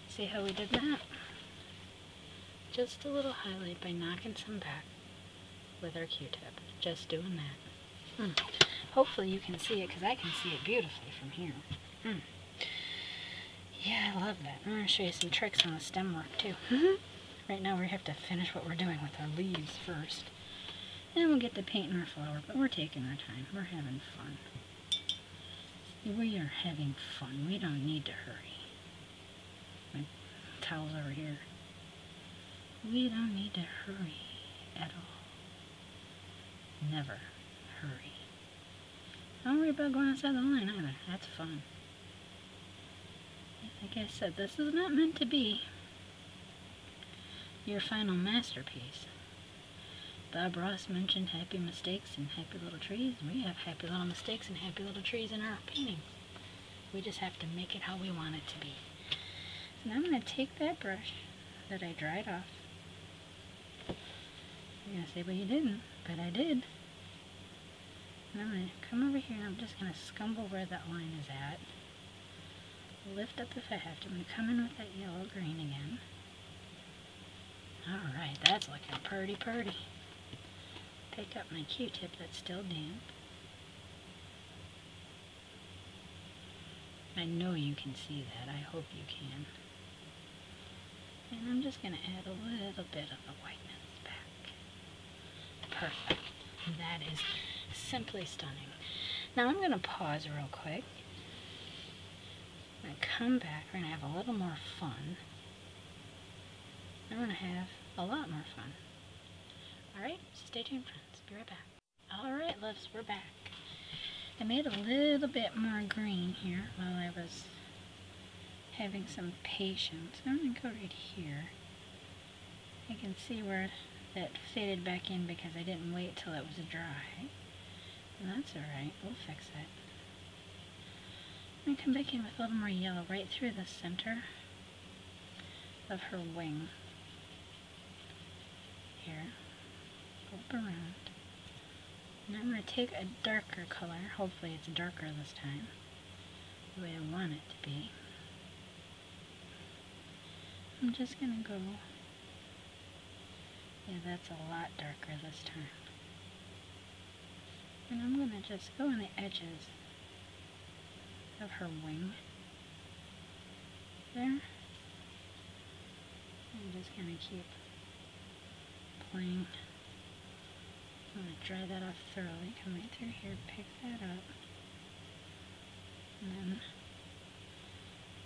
See how we did that? Just a little highlight by knocking some back with our Q-tip. Just doing that. Hopefully you can see it because I can see it beautifully from here. Yeah, I love that. I'm going to show you some tricks on the stem work too. Right now we have to finish what we're doing with our leaves first. Then we'll get to painting our flower, but we're taking our time. We're having fun. We are having fun. We don't need to hurry. My towel's over here. We don't need to hurry at all. Never hurry. Don't worry about going outside the line either. That's fun. Like I said, this is not meant to be your final masterpiece. Bob Ross mentioned happy mistakes and happy little trees. We have happy little mistakes and happy little trees in our paintings. We just have to make it how we want it to be. So now I'm going to take that brush that I dried off. You're going to say, well, you didn't, but I did. And I'm going to come over here and I'm just going to scumble where that line is at. Lift up the faft. I'm going to come in with that yellow-green again. Alright, that's looking pretty. Pick up my Q-tip that's still damp. I know you can see that. I hope you can. And I'm just going to add a little bit of the whiteness back. Perfect. That is simply stunning. Now I'm going to pause real quick. I'm going to come back. We're going to have a little more fun. I'm going to have a lot more fun. Alright, stay tuned, friends. Be right back. Alright, loves, we're back. I made a little bit more green here while I was having some patience. I'm going to go right here. I can see where that faded back in because I didn't wait till it was dry. And that's alright, we'll fix it. I'm going to come back in with a little more yellow right through the center of her wing. Here, go up around. And I'm going to take a darker color. Hopefully it's darker this time, the way I want it to be. I'm just going to go, yeah, that's a lot darker this time. And I'm going to just go on the edges of her wing. There. I'm just going to keep playing. I'm going to dry that off thoroughly. Come right through here, pick that up. And then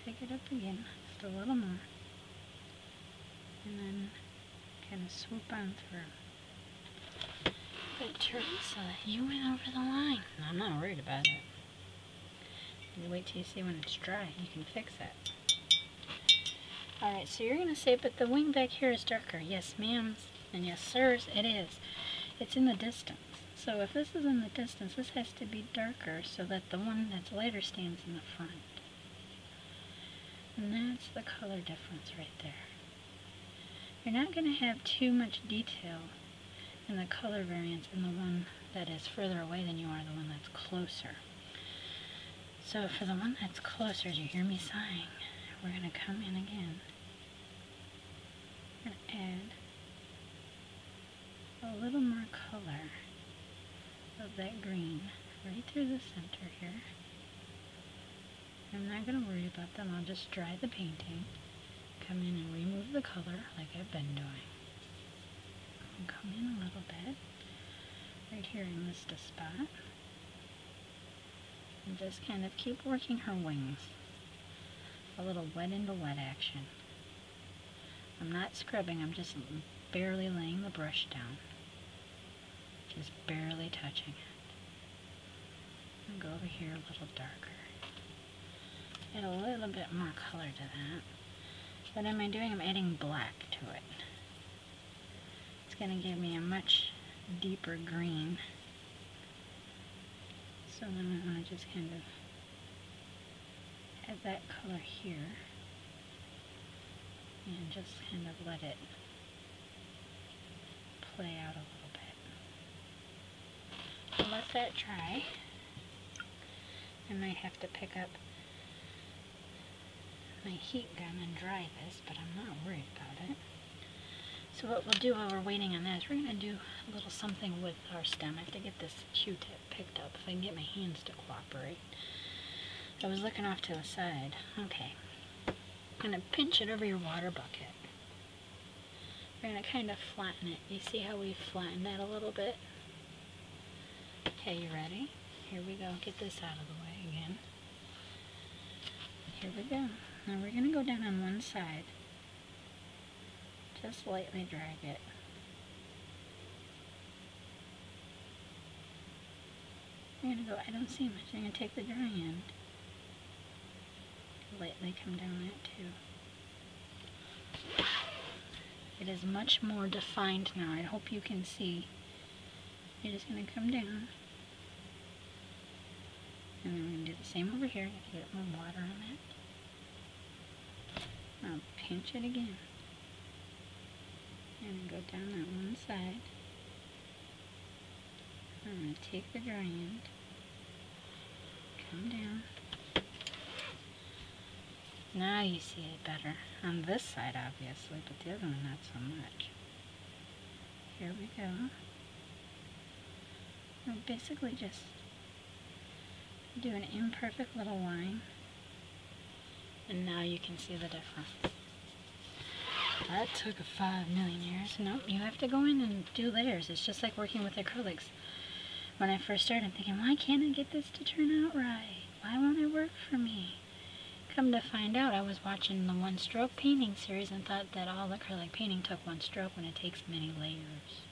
pick it up again, just a little more. And then kind of swoop on through. But Teresa, you went over the line. No, I'm not worried about it. You wait till you see when it's dry. You can fix it. Alright, so you're going to say, but the wing back here is darker. Yes, ma'ams, and yes, sirs, it is. It's in the distance. So if this is in the distance, this has to be darker so that the one that's lighter stands in the front. And that's the color difference right there. You're not going to have too much detail in the color variance in the one that is further away than you are the one that's closer. So for the one that's closer, do you hear me sighing? We're going to come in again. We're going to add a little more color of that green right through the center here. I'm not going to worry about them. I'll just dry the painting, come in and remove the color like I've been doing. And come in a little bit. Right here I missed a spot. And just kind of keep working her wings. A little wet into wet action. I'm not scrubbing, I'm just barely laying the brush down. Just barely touching it. I'll go over here a little darker. Add a little bit more color to that. What am I doing? I'm adding black to it. It's going to give me a much deeper green. So then I want to just kind of add that color here and just kind of let it play out a little bit. I'll let that dry. I might have to pick up my heat gun and dry this, but I'm not worried about it. So what we'll do while we're waiting on that is we're going to do a little something with our stem. I have to get this Q-tip picked up if I can get my hands to cooperate. I was looking off to the side. Okay. I'm going to pinch it over your water bucket. We're going to kind of flatten it. You see how we flattened that a little bit? Okay, you ready? Here we go. Get this out of the way again. Here we go. Now we're going to go down on one side. Just lightly drag it. I'm going to go, I don't see much. I'm going to take the dry end. Lightly come down that too. It is much more defined now. I hope you can see. You're just going to come down. And then we're going to do the same over here. Get more water on it. I'll pinch it again. And go down that one side. I'm going to take the dry end. Come down. Now you see it better. On this side, obviously, but the other one not so much. Here we go. We'll basically just do an imperfect little line. And now you can see the difference. That took 5 million years. Nope, you have to go in and do layers. It's just like working with acrylics. When I first started, I'm thinking, why can't I get this to turn out right? Why won't it work for me? Come to find out, I was watching the one-stroke painting series and thought that all acrylic painting took one stroke when it takes many layers.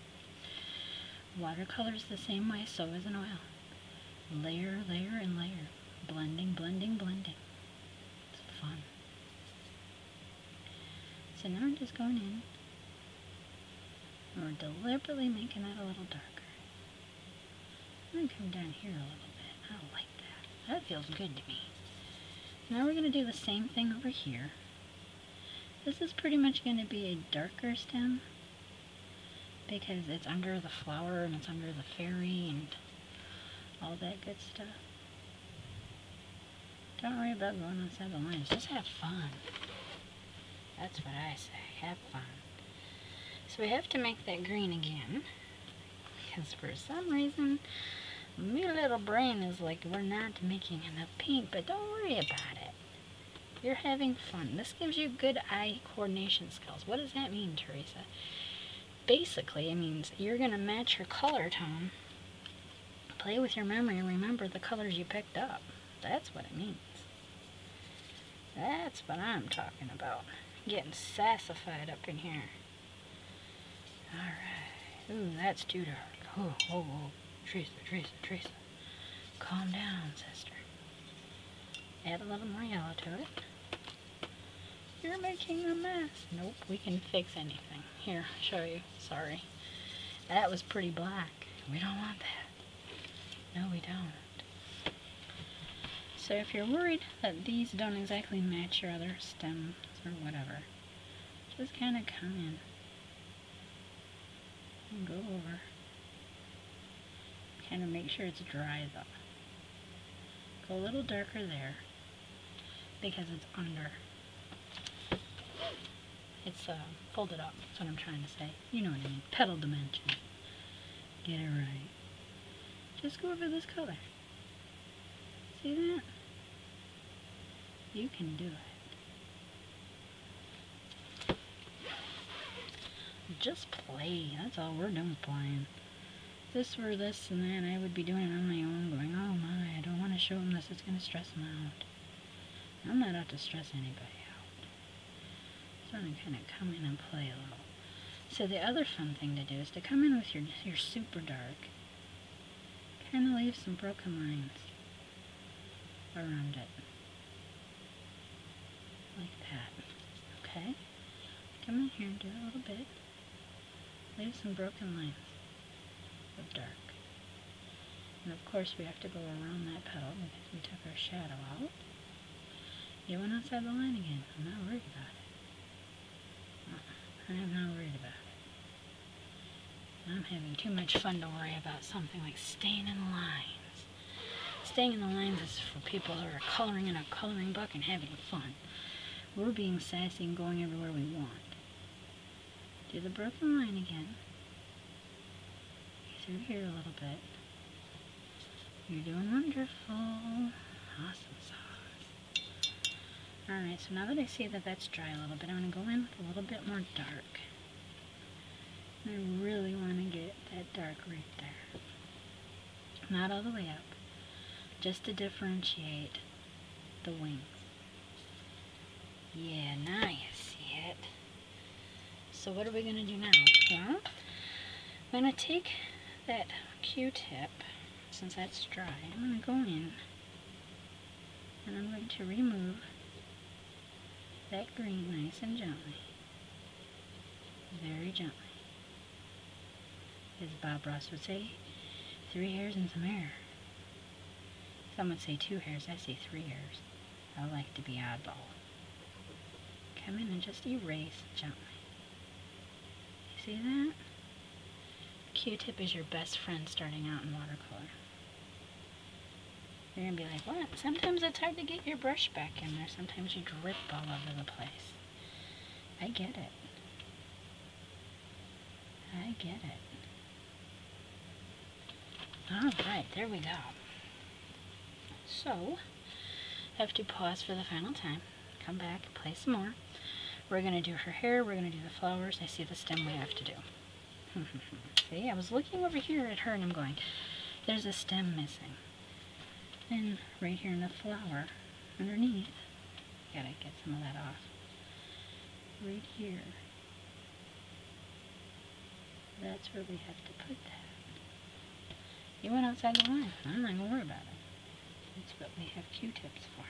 Watercolor's the same way, so is an oil. Layer, layer, and layer. Blending, blending, blending. It's fun. So now we're just going in. And we're deliberately making that a little darker. I'm going to come down here a little bit. I like that. That feels good to me. Now we're going to do the same thing over here. This is pretty much going to be a darker stem because it's under the flower and it's under the fairy and all that good stuff. Don't worry about going outside the lines. Just have fun. That's what I say. Have fun. So we have to make that green again because for some reason my little brain is like, we're not making enough paint, but don't worry about it. You're having fun. This gives you good eye coordination skills. What does that mean, Teresa? Basically, it means you're going to match your color tone, play with your memory, and remember the colors you picked up. That's what it means. That's what I'm talking about. Getting sassified up in here. Alright. Ooh, that's too dark. Oh, oh, oh. Teresa, Teresa, Teresa. Calm down, sister. Add a little more yellow to it. You're making a mess. Nope, we can fix anything. Here, I'll show you. Sorry. That was pretty black. We don't want that. No, we don't. So if you're worried that these don't exactly match your other stems or whatever, just kind of come in and go over. Kind of make sure it's dry though. Go a little darker there because it's under. It's folded up. That's what I'm trying to say. You know what I mean. Petal dimension. Get it right. Just go over this color. See that? You can do it. Just play. That's all we're doing, playing. If this were this and that, I would be doing it on my own, going, oh my, I don't want to show them this, it's going to stress them out. I'm not out to stress anybody out. So I'm going to kind of come in and play a little. So the other fun thing to do is to come in with your super dark. Kind of leave some broken lines around it. Like that. Okay? Come in here and do a little bit. Leave some broken lines of dark. And of course we have to go around that petal because we took our shadow out. You went outside the line again. I'm not worried about it. I am not worried about it. I'm having too much fun to worry about something like staying in the lines. Staying in the lines is for people who are coloring in a coloring book and having fun. We're being sassy and going everywhere we want. Do the broken line again. Through here a little bit. You're doing wonderful. Awesome sauce. Alright, so now that I see that that's dry a little bit, I'm going to go in with a little bit more dark. I really want to get that dark right there. Not all the way up. Just to differentiate the wings. Yeah, now you see it. So what are we going to do now? Well, I'm going to take that Q-tip, since that's dry, I'm going to go in and I'm going to remove that green nice and gently. Very gently. As Bob Ross would say, 3 hairs and some air. Some would say 2 hairs, I say 3 hairs. I like to be oddball. Come in and just erase gently. You see that? Q-tip is your best friend starting out in watercolor. You're going to be like, what? Sometimes it's hard to get your brush back in there. Sometimes you drip all over the place. I get it. I get it. Alright, there we go. So, have to pause for the final time. Come back, play some more. We're going to do her hair, we're going to do the flowers. I see the stem we have to do. See, I was looking over here at her and I'm going, there's a stem missing. And right here in the flower, underneath, gotta get some of that off. Right here. That's where we have to put that. You went outside the line. I'm not going to worry about it. That's what we have Q-tips for.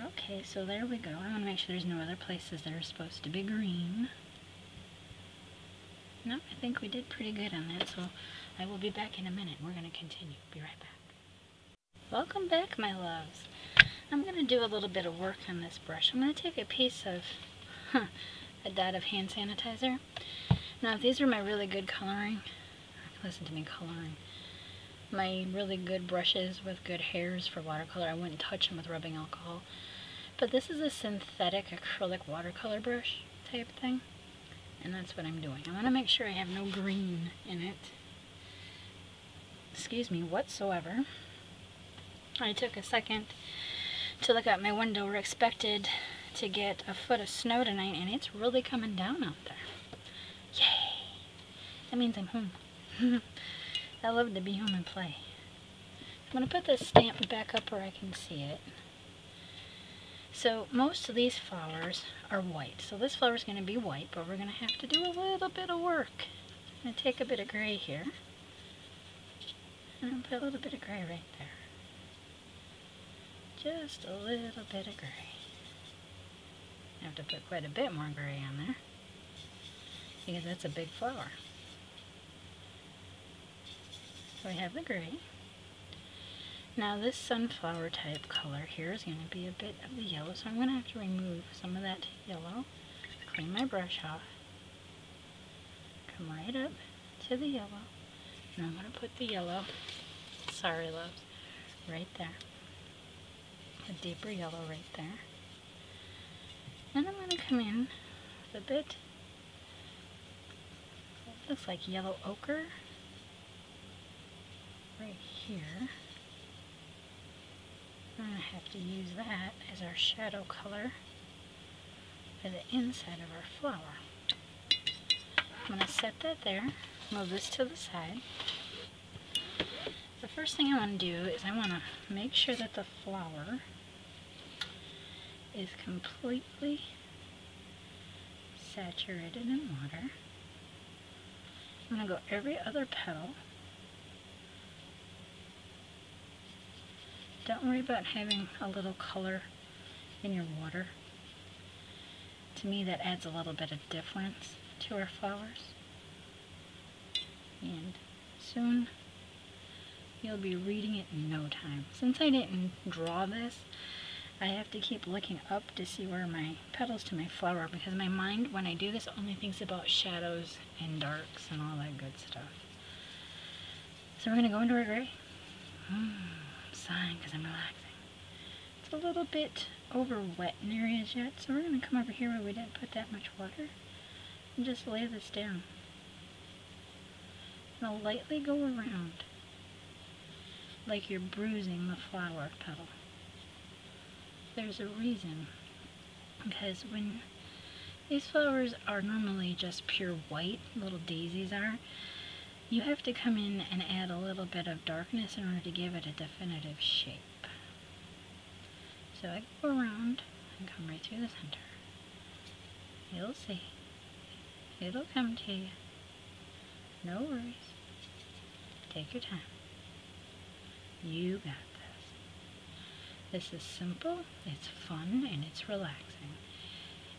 Okay, so there we go. I want to make sure there's no other places that are supposed to be green. No, I think we did pretty good on that, so I will be back in a minute. We're going to continue. Be right back. Welcome back, my loves. I'm going to do a little bit of work on this brush. I'm going to take a piece of a dot of hand sanitizer. Now, if these are my really good coloring, listen to me coloring, my really good brushes with good hairs for watercolor, I wouldn't touch them with rubbing alcohol. But this is a synthetic acrylic watercolor brush type thing, and that's what I'm doing. I want to make sure I have no green in it, excuse me, whatsoever. I took a second to look out my window. We're expected to get a foot of snow tonight, and it's really coming down out there. Yay! That means I'm home. I love to be home and play. I'm going to put this stamp back up where I can see it. So most of these flowers are white. So this flower is going to be white, but we're going to have to do a little bit of work. I'm going to take a bit of gray here. And I'll put a little bit of gray right there. Just a little bit of gray. I have to put quite a bit more gray on there, because that's a big flower. So we have the gray. Now this sunflower type color here is going to be a bit of the yellow, so I'm going to have to remove some of that yellow, clean my brush off, come right up to the yellow, and I'm going to put the yellow, sorry loves, right there. A deeper yellow right there. And I'm going to come in with a bit, looks like yellow ochre, right here. I'm going to have to use that as our shadow color for the inside of our flower. I'm going to set that there, move this to the side. The first thing I want to do is I want to make sure that the flower is completely saturated in water. I'm going to go every other petal. Don't worry about having a little color in your water. To me, that adds a little bit of difference to our flowers. And soon you'll be reading it in no time. Since I didn't draw this, I have to keep looking up to see where my petals to my flower, because my mind, when I do this, only thinks about shadows and darks and all that good stuff. So we're going to go into our gray. I'm sighing because I'm relaxing. It's a little bit over wet in areas yet, so we're going to come over here where we didn't put that much water and just lay this down. And I'll lightly go around like you're bruising the flower petal. There's a reason, because when these flowers are normally just pure white, little daisies are, you have to come in and add a little bit of darkness in order to give it a definitive shape. So I go around and come right through the center. You'll see. It'll come to you. No worries. Take your time. You got this. This is simple, it's fun, and it's relaxing.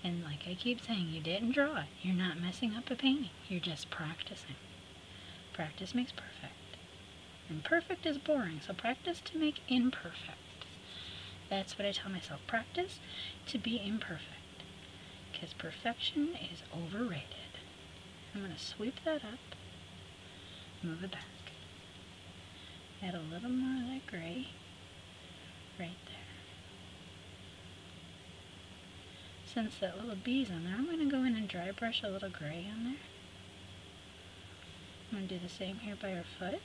And like I keep saying, you didn't draw it. You're not messing up a painting. You're just practicing. Practice makes perfect. And perfect is boring, so practice to make imperfect. That's what I tell myself. Practice to be imperfect. Because perfection is overrated. I'm going to sweep that up. Move it back. Add a little more of that gray right there. Since that little bee's on there, I'm going to go in and dry brush a little gray on there. I'm going to do the same here by her foot.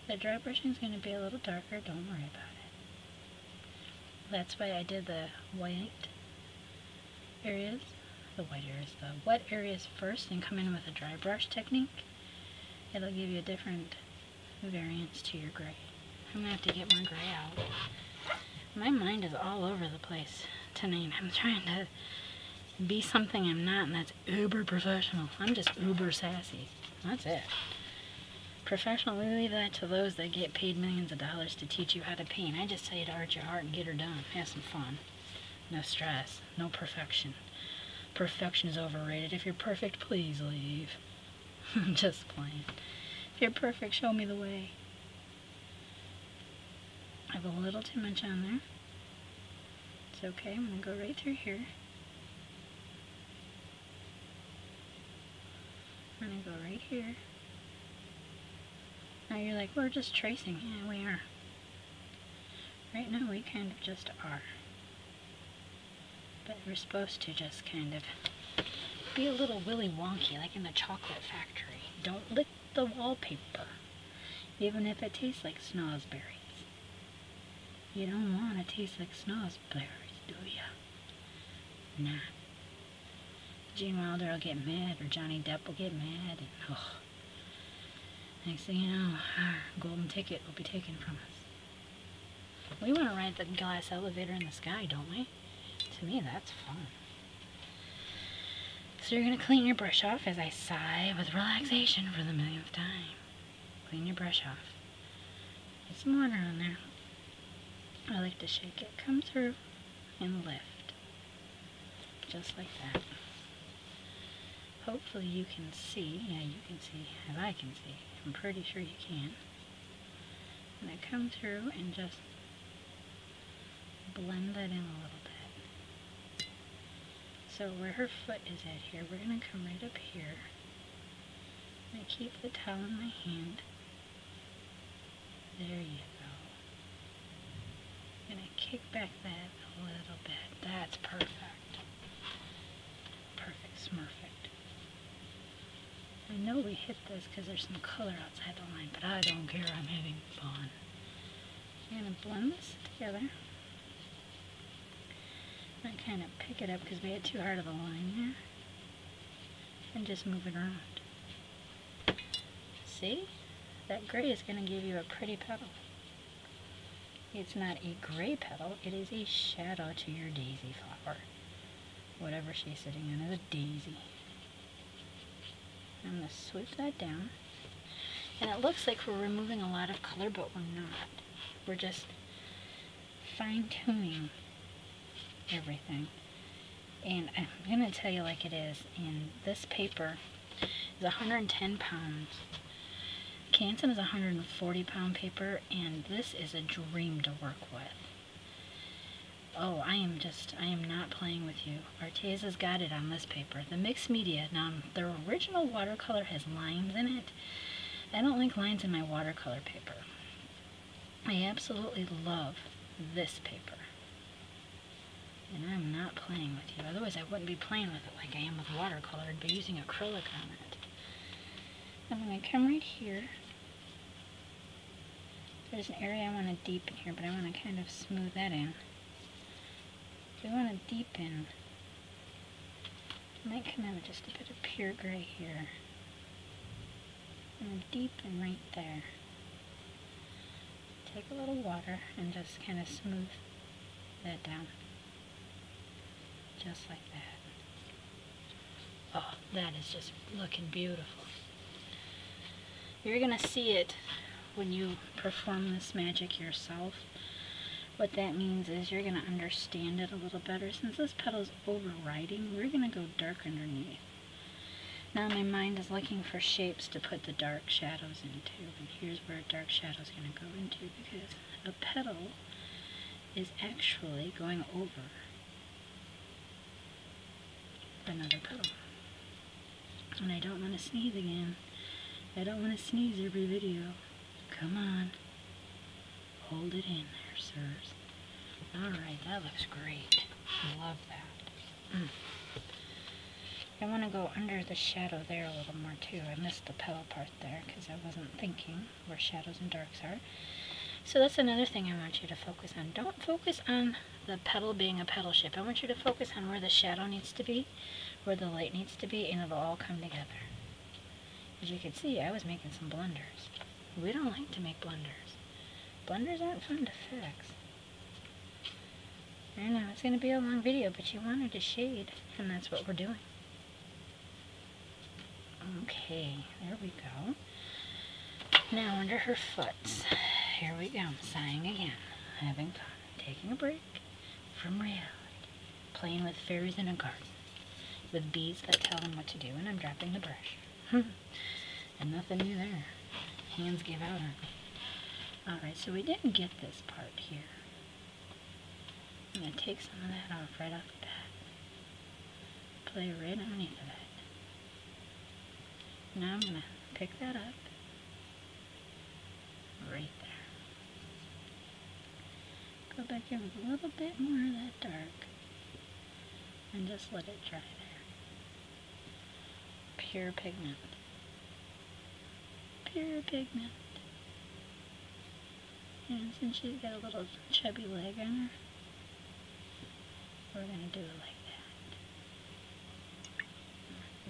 The dry brushing is going to be a little darker, don't worry about it. That's why I did the white areas, the wet areas first, and come in with a dry brush technique. It'll give you a different variance to your gray. I'm going to have to get more gray out. My mind is all over the place tonight. I'm trying to be something I'm not, and that's uber professional. I'm just uber sassy. That's it. Professional, we leave that to those that get paid millions of dollars to teach you how to paint. I just tell you to art your heart and get her done. Have some fun. No stress. No perfection. Perfection is overrated. If you're perfect, please leave. I'm just playing. If you're perfect, show me the way. I have a little too much on there. It's okay. I'm going to go right through here. I'm going to go right here. Now you're like, we're just tracing. Yeah, we are. Right now we kind of just are. But we're supposed to just kind of be a little Willy Wonky, like in the chocolate factory. Don't lick the wallpaper, even if it tastes like snozberries. You don't want to taste like snozberries, do ya? Nah. Gene Wilder will get mad, or Johnny Depp will get mad, and next thing you know, our golden ticket will be taken from us. We want to ride the glass elevator in the sky, don't we? To me, that's fun. So you're going to clean your brush off as I sigh with relaxation for the millionth time. Clean your brush off. Get some water on there. I like to shake it, come through, and lift. Just like that. Hopefully you can see. Yeah, you can see, as I can see. I'm pretty sure you can. And I come through and just blend that in a little bit. So where her foot is at here, we're going to come right up here. I keep the towel in my hand. There you go. And I kick back that a little bit. That's perfect. Perfect, smurfect. I know we hit this because there's some color outside the line, but I don't care. I'm having fun. blend this together. I kind of pick it up because we had too hard of a line there. And just move it around. See? That gray is going to give you a pretty petal. It's not a gray petal, it is a shadow to your daisy flower. Whatever she's sitting on is a daisy. I'm going to swoop that down. And it looks like we're removing a lot of color, but we're not. We're just fine-tuning everything. And I'm going to tell you like it is, and this paper is 110 pounds. Canson is a 140-pound paper, and this is a dream to work with. Oh, I am not playing with you. Arteza's got it on this paper. The mixed media, now the original watercolor has lines in it. I don't like lines in my watercolor paper. I absolutely love this paper. And I'm not playing with you. Otherwise I wouldn't be playing with it like I am with watercolor. I'd be using acrylic on it. I'm going to come right here. There's an area I want to deepen here, but I want to kind of smooth that in. We want to deepen. I might come in with just a bit of pure gray here. I'm going to deepen right there. Take a little water and just kind of smooth that down. Just like that. Oh, that is just looking beautiful. You're going to see it when you perform this magic yourself. What that means is you're going to understand it a little better. Since this petal is overriding, we're going to go dark underneath. Now my mind is looking for shapes to put the dark shadows into, and here's where a dark shadow is going to go into, because a petal is actually going over another petal. And I don't want to sneeze again. I don't want to sneeze every video. Come on. Hold it in there, sirs. Alright, that looks great. Love that. I want to go under the shadow there a little more too. I missed the petal part there because I wasn't thinking where shadows and darks are. So that's another thing I want you to focus on. Don't focus on the petal being a petal shape. I want you to focus on where the shadow needs to be, where the light needs to be, and it'll all come together. As you can see, I was making some blunders. We don't like to make blunders. Blunders aren't fun to fix. I know, it's going to be a long video, but you wanted to shade, and that's what we're doing. Okay, there we go. Now under her foot. Here we go, sighing again, having fun, taking a break from reality, playing with fairies in a garden, with bees that tell them what to do, and I'm dropping the brush. And nothing new there. Hands give out on me. Alright, so we didn't get this part here. I'm going to take some of that off right off the bat. Play right underneath of it. Now I'm going to pick that up. Right there. Go back in with a little bit more of that dark. And just let it dry there. Pure pigment. Pure pigment. And since she's got a little chubby leg on her, we're going to do it like that.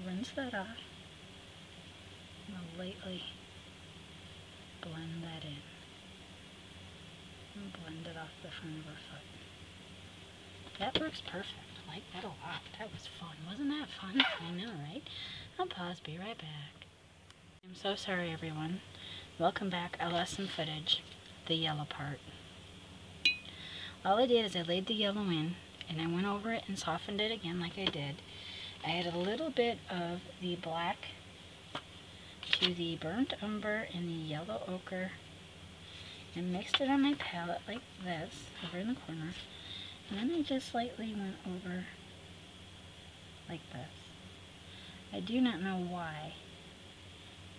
Rinse that off. And I'll lightly blend that in. And blend it off the front of her foot. That works perfect. I like that a lot. That was fun. Wasn't that fun? I know, right? I'll pause. Be right back. I'm so sorry, everyone. Welcome back. I lost some footage. The yellow part. All I did is I laid the yellow in, and I went over it and softened it again like I did. I added a little bit of the black to the burnt umber and the yellow ochre and mixed it on my palette like this, over in the corner. And then I just slightly went over like this. I do not know why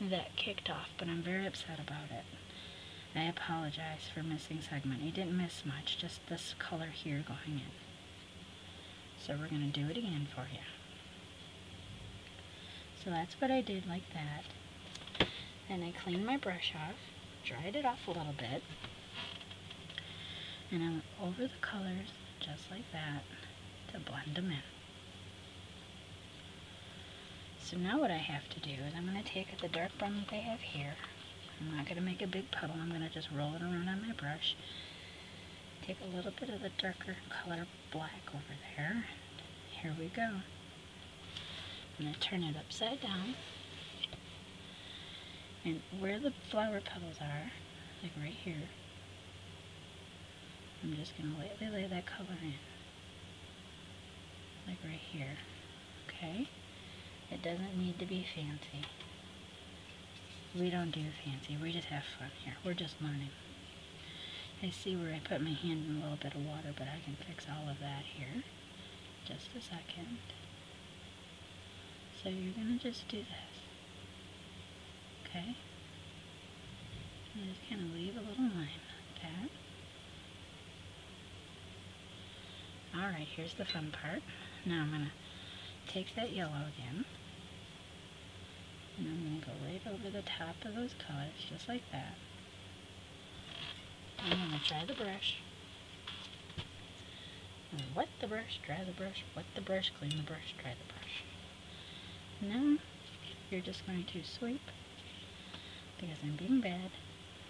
that kicked off, but I'm very upset about it. I apologize for missing segment. You didn't miss much, just this color here going in. So we're going to do it again for you. So that's what I did like that. Then I cleaned my brush off, dried it off a little bit, And I went over the colors just like that to blend them in. So now what I have to do is I'm going to take the dark brown that I have here. I'm not going to make a big puddle. I'm going to just roll it around on my brush. Take a little bit of the darker color black over there. Here we go. I'm going to turn it upside down. And where the flower petals are, like right here, I'm just going to lightly lay that color in. Like right here. Okay? It doesn't need to be fancy. We don't do fancy. We just have fun here. We're just learning. I see where I put my hand in a little bit of water, but I can fix all of that here. Just a second. So you're going to just do this. Okay? And just kind of leave a little line like that. Alright, here's the fun part. Now I'm going to take that yellow again. And I'm going to go right over the top of those colors, just like that. I'm going to dry the brush. Wet the brush, dry the brush, wet the brush, clean the brush, dry the brush. Now, you're just going to sweep, because I'm being bad,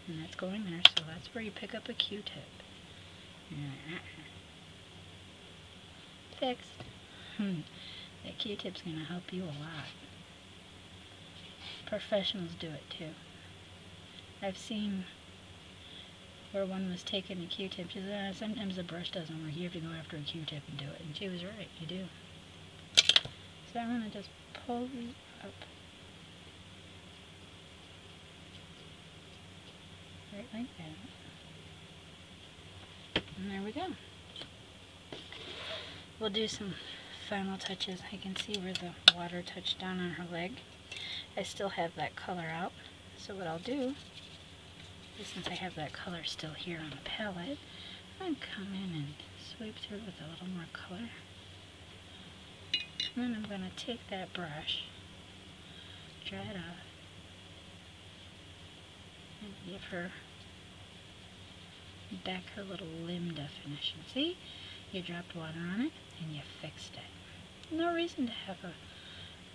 and that's going there, so that's where you pick up a Q-tip. Fixed. That Q-tip's going to help you a lot. Professionals do it too. I've seen where one was taking a Q-tip. She said, sometimes the brush doesn't work. You have to go after a Q-tip and do it. And she was right. You do. So I'm going to just pull these up. Right like that. And there we go. We'll do some final touches. I can see where the water touched down on her leg. I still have that color out, so what I'll do is, since I have that color still here on the palette, I'll come in and sweep through with a little more color. And then I'm going to take that brush, dry it off, and give her back her little limb definition. See? You dropped water on it, and you fixed it. No reason to have a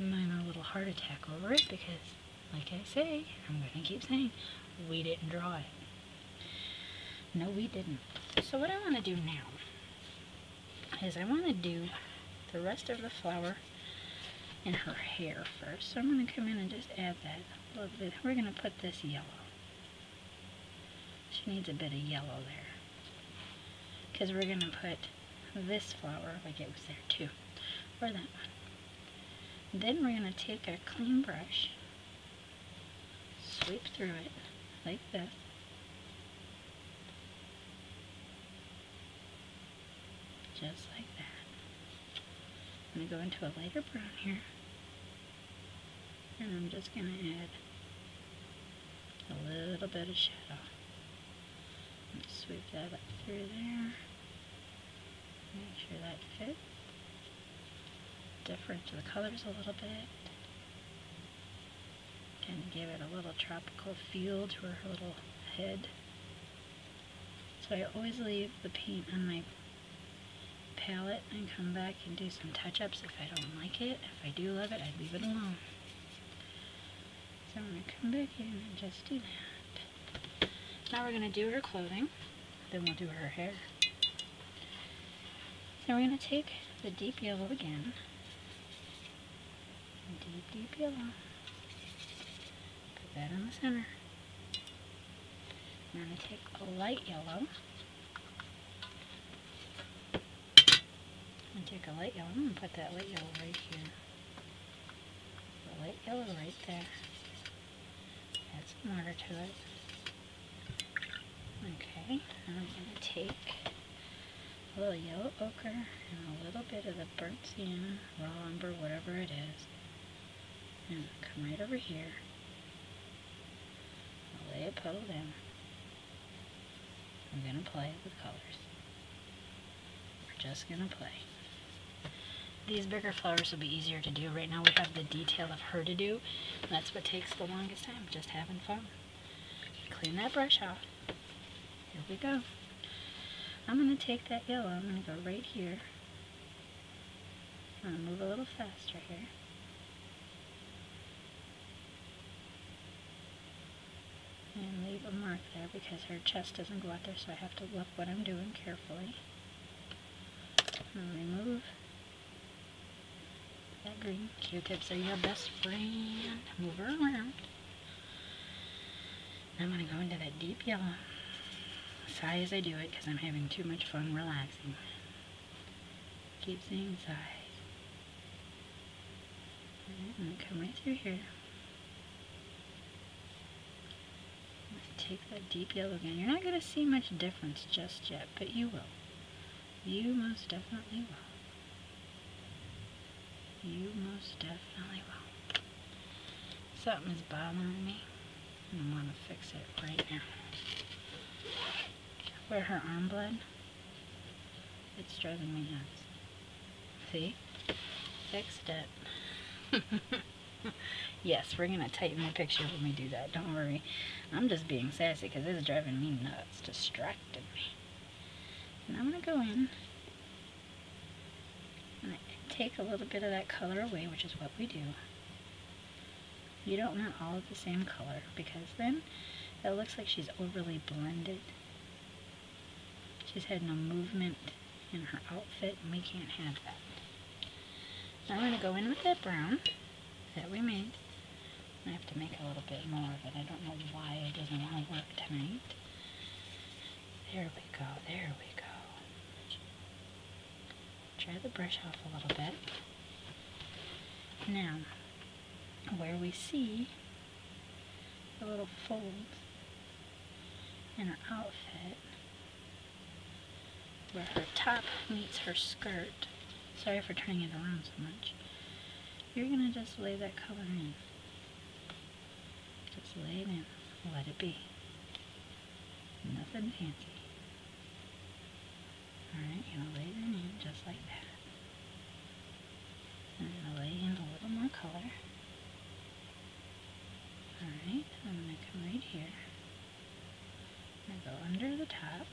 minor little heart attack over it, because, like I say, I'm going to keep saying, we didn't draw it. No, we didn't. So what I want to do now is I want to do the rest of the flower in her hair first. So I'm going to come in and just add that a little bit. We're going to put this yellow. She needs a bit of yellow there, because we're going to put this flower, like it was there too, or that one. Then we're going to take a clean brush, sweep through it like this, just like that. I'm going to go into a lighter brown here, and I'm just going to add a little bit of shadow. And sweep that up through there, make sure that fits. Different to the colors a little bit. Kind of give it a little tropical feel to her little head. So I always leave the paint on my palette and come back and do some touch-ups if I don't like it. If I do love it, I leave it alone. So I'm going to come back in and just do that. Now we're going to do her clothing, then we'll do her hair. So we're going to take the deep yellow again. Deep yellow. Put that in the center. I'm going to take a light yellow. And take a light yellow. I'm going to put that light yellow right here. The light yellow right there. Add some water to it. Okay, and I'm going to take a little yellow ochre and a little bit of the burnt sienna, raw umber, whatever it is. And come right over here. I'll lay a puddle down. I'm going to play with colors. We're just going to play. These bigger flowers will be easier to do. Right now we have the detail of her to do. And that's what takes the longest time, just having fun. Clean that brush off. Here we go. I'm going to take that yellow, I'm going to go right here. I'm going to move a little faster here. And leave a mark there because her chest doesn't go out there, so I have to look what I'm doing carefully. And remove that green. Q-tips are your best friend. Move her around. I'm going to go into that deep yellow. Sigh as I do it because I'm having too much fun relaxing. Keep saying sigh. Alright, I'm going to come right through here. I'm going to take that deep yellow again. You're not going to see much difference just yet, but you will. You most definitely will. You most definitely will. Something is bothering me, and I want to fix it right now. Where her arm bled, it's driving me nuts. See? Fixed it. Yes, we're going to tighten the picture when we do that. Don't worry. I'm just being sassy because it's driving me nuts. Distracting me. And I'm going to go in and take a little bit of that color away, which is what we do. You don't want all of the same color because then it looks like she's overly blended. She's had no movement in her outfit, and we can't have that. Now I'm going to go in with that brown that we made. I have to make a little bit more of it. I don't know why it doesn't want to work tonight. There we go, there we go. Dry the brush off a little bit. Now, where we see the little folds in her outfit, where her top meets her skirt, sorry for turning it around so much, you're going to just lay that color in. Just lay it in. Let it be. Nothing fancy. Alright, you're going to lay that in just like that. And I'm going to lay in a little more color. Alright, I'm going to come right here. I'm going to go under the top,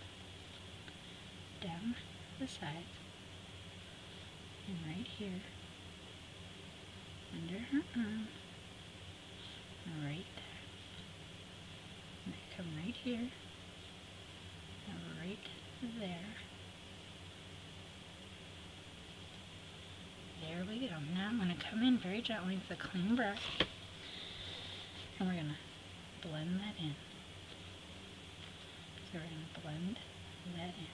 down the sides, and right here, under her arm, and right there. And I come right here, and right there. There we go. Now I'm going to come in very gently with a clean brush, and we're going to blend that in. So we're going to blend that in.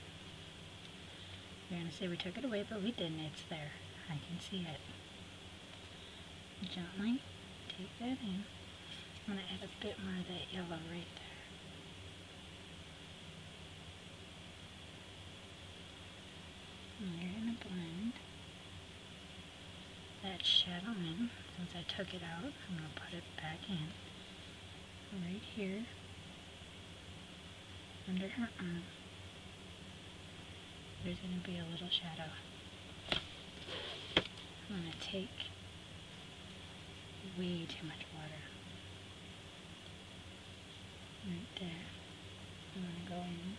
You're going to say we took it away, but we didn't. It's there. I can see it. Gently take that in. I'm going to add a bit more of that yellow right there. And you're going to blend that shadow in. Since I took it out, I'm going to put it back in. Right here. Under her arm. There's going to be a little shadow. I'm going to take way too much water. Right there. I'm going to go in.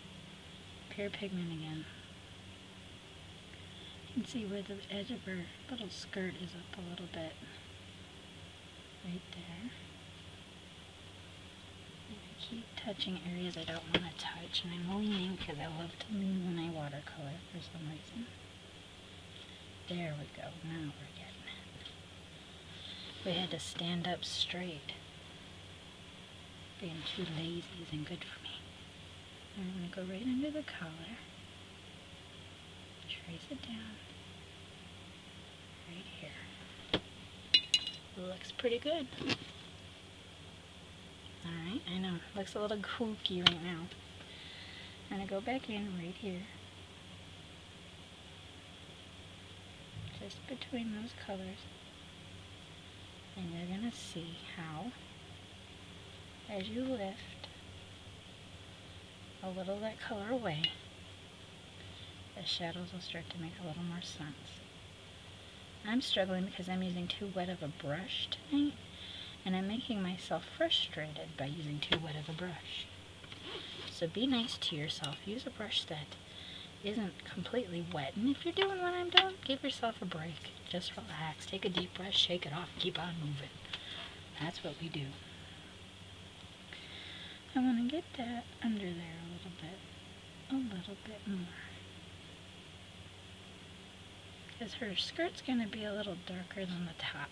Pure pigment again. You can see where the edge of her little skirt is up a little bit. Right there. Keep touching areas I don't want to touch, and I'm leaning because I love to lean when I watercolor for some reason. There we go. Now we're getting it. We had to stand up straight. Being too lazy isn't good for me. I'm going to go right under the collar. Trace it down. Right here. Looks pretty good. Alright, I know, looks a little kooky right now. I'm going to go back in right here. Just between those colors. And you're going to see how, as you lift a little of that color away, the shadows will start to make a little more sense. I'm struggling because I'm using too wet of a brush tonight. And I'm making myself frustrated by using too wet of a brush. So be nice to yourself. Use a brush that isn't completely wet. And if you're doing what I'm doing, give yourself a break. Just relax, take a deep breath, shake it off, keep on moving. That's what we do. I want to get that under there a little bit more. Because her skirt's going to be a little darker than the top.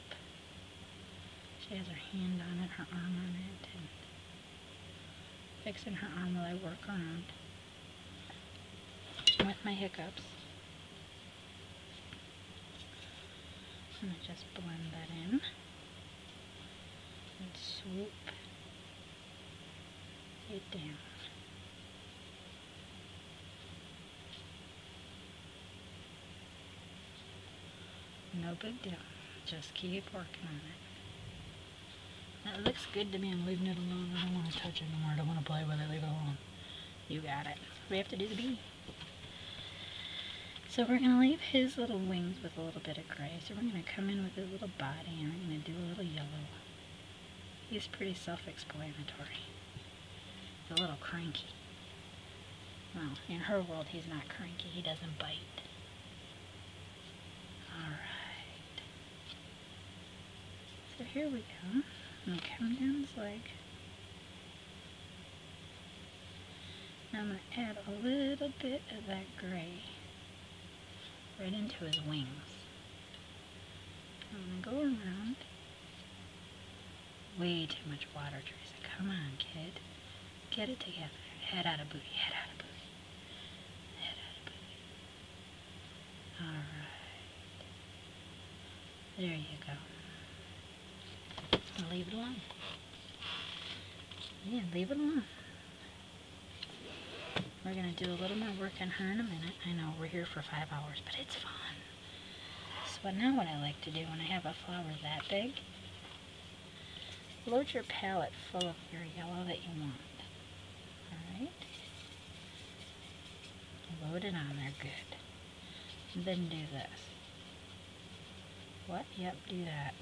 She has her hand on it, her arm on it, and fixing her arm while I work around with my hiccups. I'm going to just blend that in and swoop it down. No big deal. Just keep working on it. That looks good to me. I'm leaving it alone. I don't want to touch it anymore. I don't want to play with it. Leave it alone. You got it. We have to do the bee. So we're going to leave his little wings with a little bit of gray. So we're going to come in with his little body and we're going to do a little yellow. He's pretty self-explanatory. He's a little cranky. Well, in her world he's not cranky. He doesn't bite. Alright. So here we go. And come down his leg. Now I'm going to add a little bit of that gray right into his wings. I'm going to go around. Way too much water, Teresa. Come on, kid. Get it together. Head out of booty. Head out of booty. Head out of booty. Alright. There you go. I'll leave it alone. Yeah, leave it alone. We're going to do a little more work on her in a minute. I know, we're here for 5 hours, but it's fun. So now what I like to do when I have a flower that big, load your palette full of your yellow that you want. Alright? Load it on there, good. And then do this. What? Yep, do that.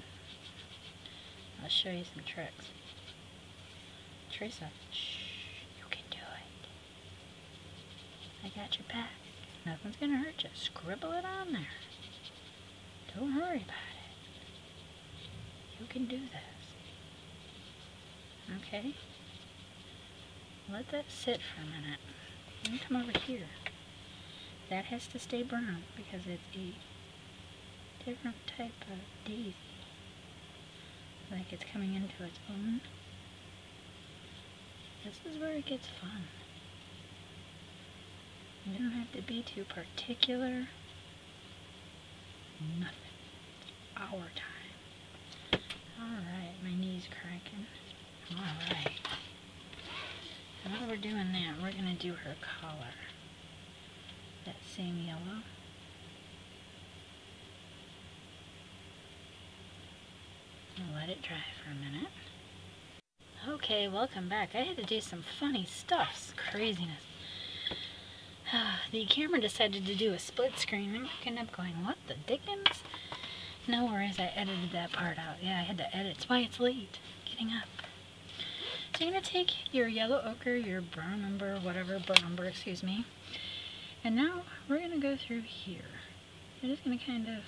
I'll show you some tricks. Teresa, shh, you can do it. I got your back. Nothing's gonna hurt you. Scribble it on there. Don't worry about it. You can do this. Okay? Let that sit for a minute. Then come over here. That has to stay brown because it's a different type of daisy. Like it's coming into its own. This is where it gets fun. You don't have to be too particular. Nothing. It's our time. Alright, my knee's cracking. Alright. While we're doing that, we're going to do her collar. That same yellow. I'll let it dry for a minute. Okay, welcome back. I had to do some funny stuff. Craziness. The camera decided to do a split screen. I'm looking up going, what the dickens? No worries, I edited that part out. Yeah, I had to edit. It's why it's late. Getting up. So you're going to take your yellow ochre, your brown umber, whatever, brown umber, excuse me. And now we're going to go through here. You're just going to kind of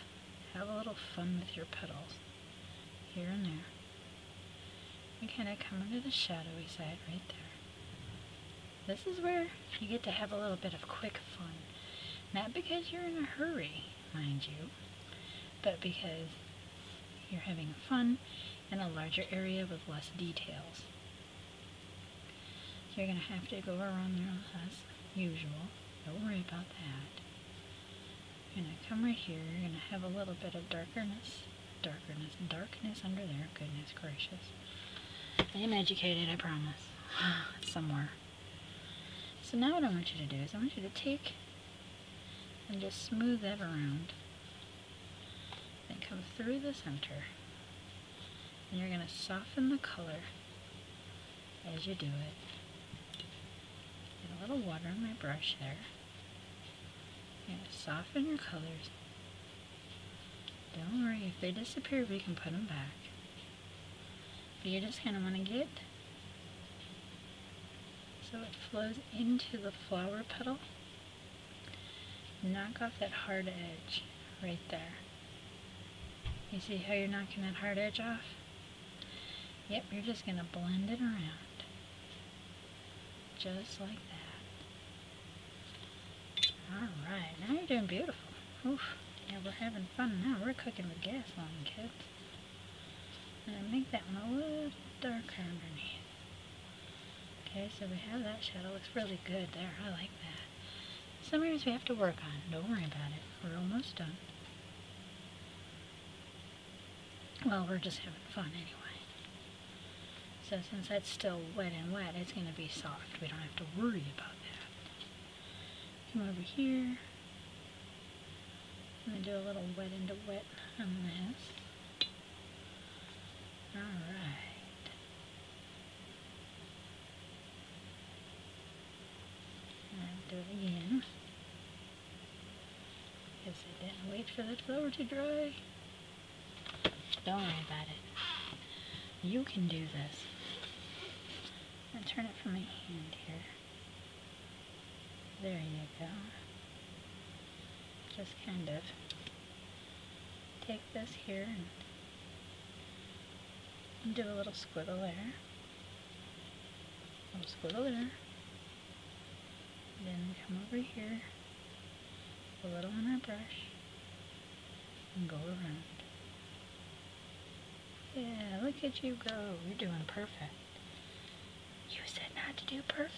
have a little fun with your petals. Here and there. You kind of come into the shadowy side right there. This is where you get to have a little bit of quick fun. Not because you're in a hurry, mind you, but because you're having fun in a larger area with less details. So you're going to have to go around there as usual. Don't worry about that. You're going to come right here. You're going to have a little bit of darkness under there. Goodness gracious. I am educated, I promise. Somewhere. So now what I want you to do is I want you to take and just smooth that around. Then come through the center. And you're going to soften the color as you do it. Get a little water on my brush there. You're going to soften your colors. Don't worry, if they disappear, we can put them back. But you just kind of want to get so it flows into the flower petal. knock off that hard edge right there. You see how you're knocking that hard edge off? Yep, you're just going to blend it around. Just like that. Alright, now you're doing beautiful. Oof. Yeah, we're having fun now. We're cooking with gas on, kids. And make that one a little darker underneath. Okay, so we have that shadow. Looks really good there. I like that. Some areas we have to work on. Don't worry about it. We're almost done. Well, we're just having fun anyway. So since that's still wet and wet, it's going to be soft. We don't have to worry about that. Come over here. I'm going to do a little wet into wet on this. Alright. And do it again. Guess I didn't wait for the flour to dry. Don't worry about it. You can do this. I'm going to turn it from my hand here. There you go. Just kind of take this here and do a little squiggle there. A little squiggle there. Then come over here, a little on our brush, and go around. Yeah, look at you go. You're doing perfect. You said not to do perfect.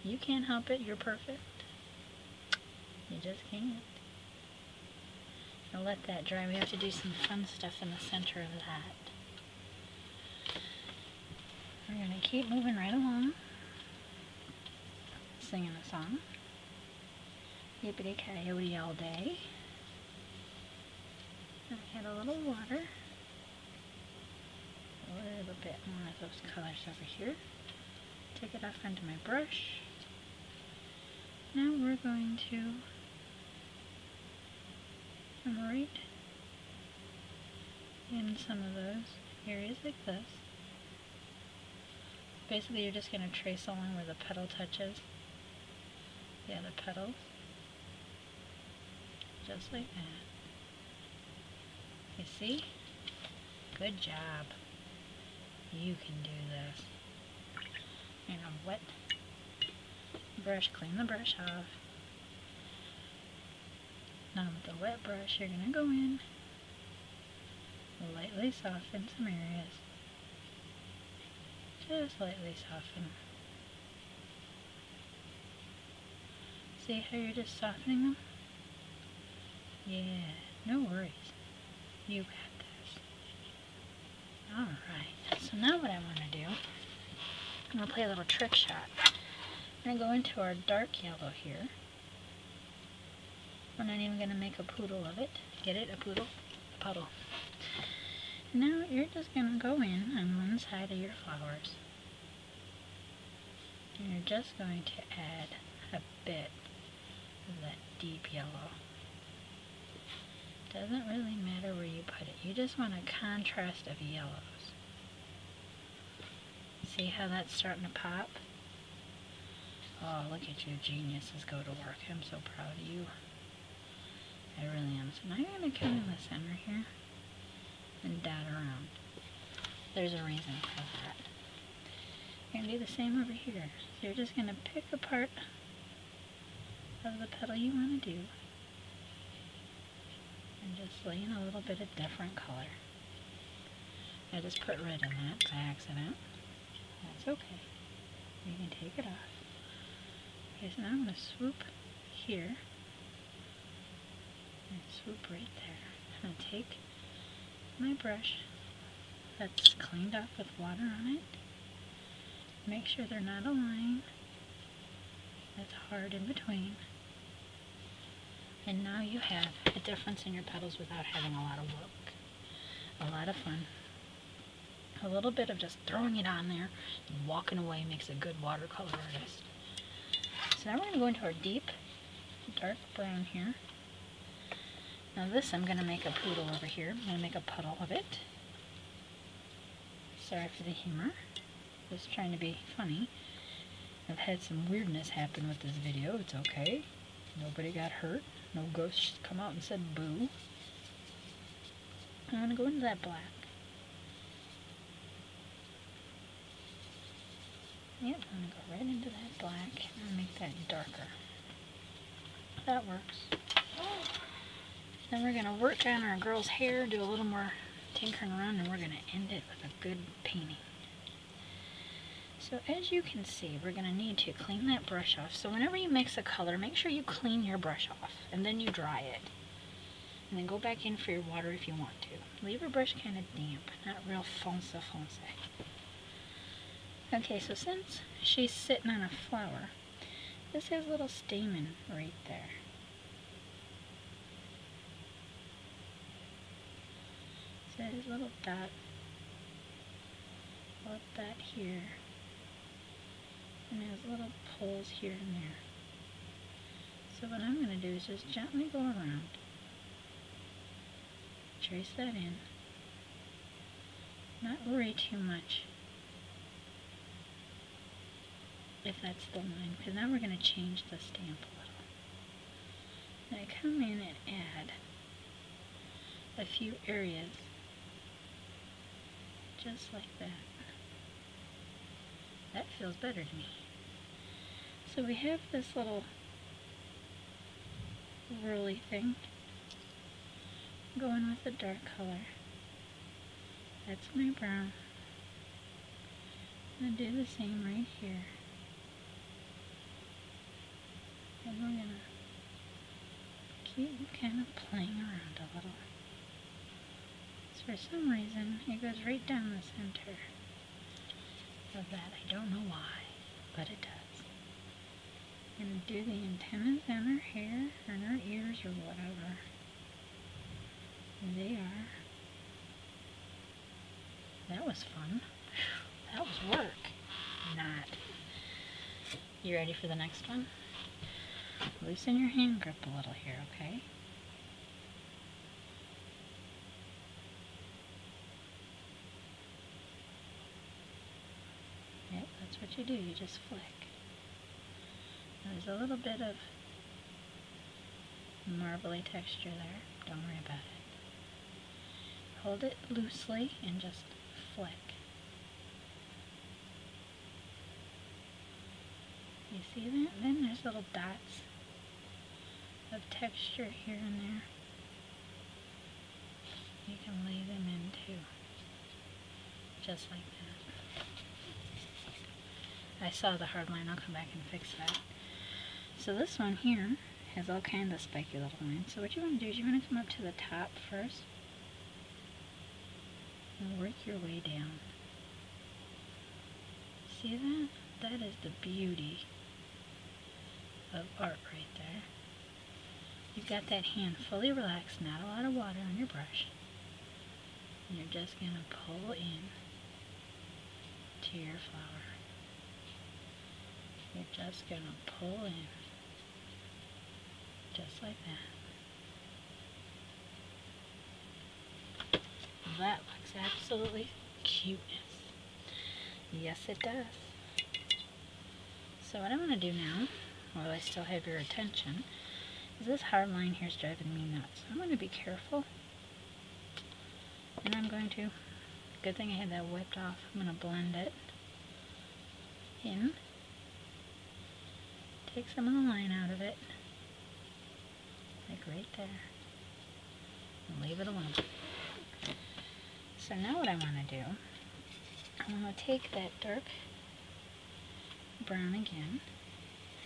You can't help it. You're perfect. You just can't. Now let that dry. We have to do some fun stuff in the center of that. We're going to keep moving right along. Singing a song. Yippity coyote all day. I add a little water. A little bit more of those colors over here. Take it off onto my brush. Now we're going to come right in some of those areas like this. Basically you're just going to trace along where the petal touches the other petals. Just like that. You see? Good job. You can do this. You're going to wet brush, clean the brush off. Now with the wet brush, you're going to go in, lightly soften some areas. Just lightly soften. See how you're just softening them? Yeah, no worries. You got this. Alright, so now what I want to do, I'm going to play a little trick shot. I'm going to go into our dark yellow here. We're not even going to make a poodle of it. Get it? A poodle? A puddle. Now you're just going to go in on one side of your flowers. And you're just going to add a bit of that deep yellow. Doesn't really matter where you put it. You just want a contrast of yellows. See how that's starting to pop? Oh, look at you, geniuses go to work. I'm so proud of you. I really am. So now you're going to come in the center here and dot around. There's a reason for that. You're going to do the same over here. So you're just going to pick a part of the petal you want to do and just lay in a little bit of different color. I just put red in that by accident. That's okay. You can take it off. Okay, so now I'm going to swoop here and swoop right there. I'm going to take my brush that's cleaned off with water on it. Make sure they're not a line that's hard in between. And now you have a difference in your petals without having a lot of work. A lot of fun. A little bit of just throwing it on there and walking away makes a good watercolor artist. So now we're going to go into our deep dark brown here. Now this I'm going to make a poodle over here. I'm going to make a puddle of it. Sorry for the humor. Just trying to be funny. I've had some weirdness happen with this video. It's okay. Nobody got hurt. No ghosts come out and said boo. I'm going to go into that black. Yep, I'm going to go right into that black and make that darker. That works. Then we're going to work on our girl's hair, do a little more tinkering around, and we're going to end it with a good painting. So as you can see, we're going to need to clean that brush off. So whenever you mix a color, make sure you clean your brush off, and then you dry it. And then go back in for your water if you want to. Leave your brush kind of damp, not real fonce. Okay, so since she's sitting on a flower, this has a little stamen right there. So there's a little dot, here, and there's little pulls here and there. So what I'm going to do is just gently go around, trace that in, not worry too much if that's the line, because now we're going to change the stamp a little. Now I come in and add a few areas, just like that. That feels better to me. So we have this little whirly thing going with the dark color. That's my brown. I'm going to do the same right here. And we're going to keep kind of playing around a little. So for some reason, it goes right down the center of that. I don't know why, but it does. I'm going to do the antennas on her hair, and her ears, or whatever they are. That was fun. That was work. Not. You ready for the next one? Loosen your hand grip a little here, okay? Yep, that's what you do. You just flick. There's a little bit of marbly texture there. Don't worry about it. Hold it loosely and just flick. You see that? Then there's little dots of texture here and there. You can lay them in too. Just like that. I saw the hard line. I'll come back and fix that. So this one here has all kinds of spiky little lines. So what you want to do is you want to come up to the top first and work your way down. See that? That is the beauty of art right there. You've got that hand fully relaxed, not a lot of water on your brush. And you're just going to pull in to your flower. You're just going to pull in, just like that. That looks absolutely cuteness. Yes, it does. So what I'm going to do now, while I still have your attention, is this hard line here is driving me nuts. I'm going to be careful. And I'm going to, good thing I had that wiped off, I'm going to blend it in. Take some of the line out of it, like right there, and leave it alone. So now what I want to do, I'm going to take that dark brown again,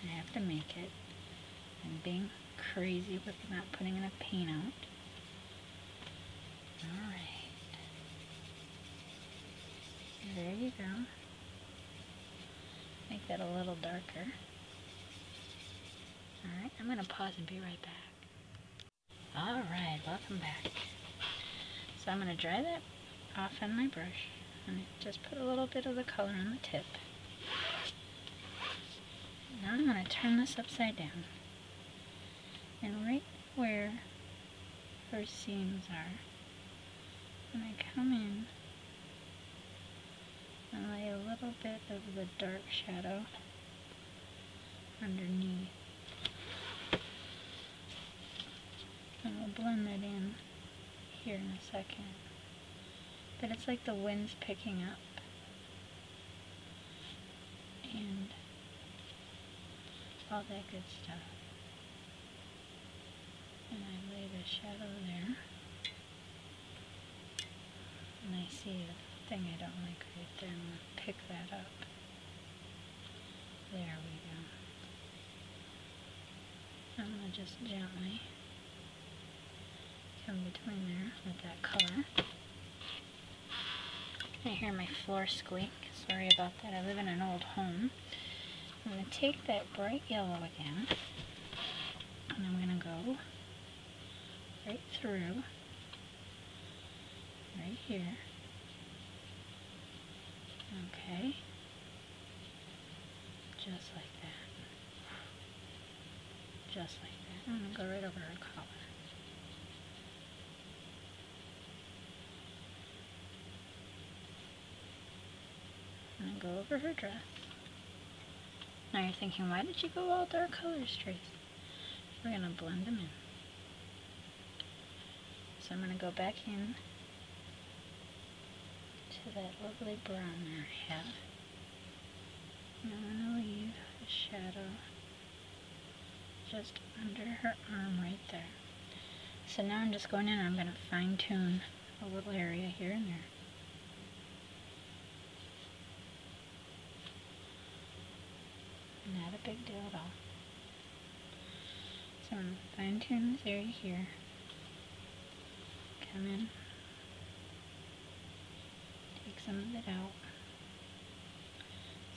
and I have to make it. I'm being crazy with not putting enough paint out. Alright. There you go. Make that a little darker. Alright, I'm going to pause and be right back. Alright, welcome back. So I'm going to dry that off on my brush and just put a little bit of the color on the tip. Now I'm going to turn this upside down. And right where her seams are, when I come in and lay a little bit of the dark shadow underneath. in a second. But it's like the wind's picking up. And all that good stuff. And I lay the shadow there. And I see a thing I don't like right there. I'm going to pick that up. There we go. I'm going to just gently come between there with that color. I hear my floor squeak. Sorry about that. I live in an old home. I'm going to take that bright yellow again. And I'm going to go right through. Right here. Okay. Just like that. Just like that. I'm going to go right over her collar. I'm going to go over her dress. Now you're thinking, why did you go all dark colors, Trace? We're going to blend them in. So I'm going to go back in to that lovely brown there I have. And I'm going to leave a shadow just under her arm right there. So now I'm just going in and I'm going to fine tune a little area here and there. Not a big deal at all. So I'm going to fine tune this area here. Come in. Take some of it out.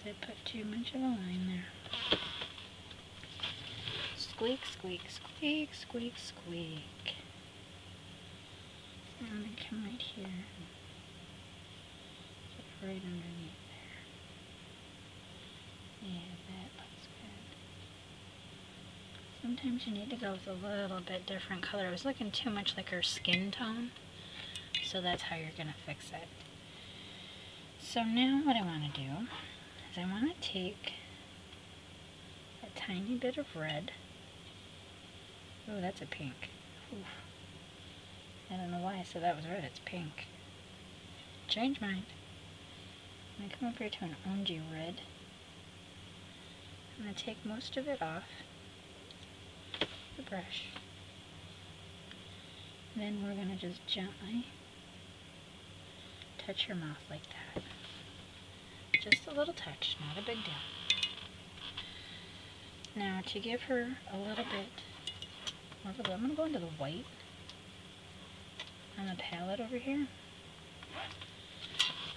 So I put too much of a line there. Squeak, squeak, squeak, squeak, squeak. So I'm going to come right here and get right underneath there. Yeah, that looks good. Sometimes you need to go with a little bit different color. I was looking too much like her skin tone. So that's how you're going to fix it. So now what I want to do is I want to take a tiny bit of red. Oh, that's a pink. Oof. I don't know why I said that was red. It's pink. Change mind. I'm going to come over here to an orangey red. I'm going to take most of it off the brush. And then we're going to just gently touch her mouth like that. Just a little touch, not a big deal. Now to give her a little bit more of a glow, I'm going to go into the white on the palette over here.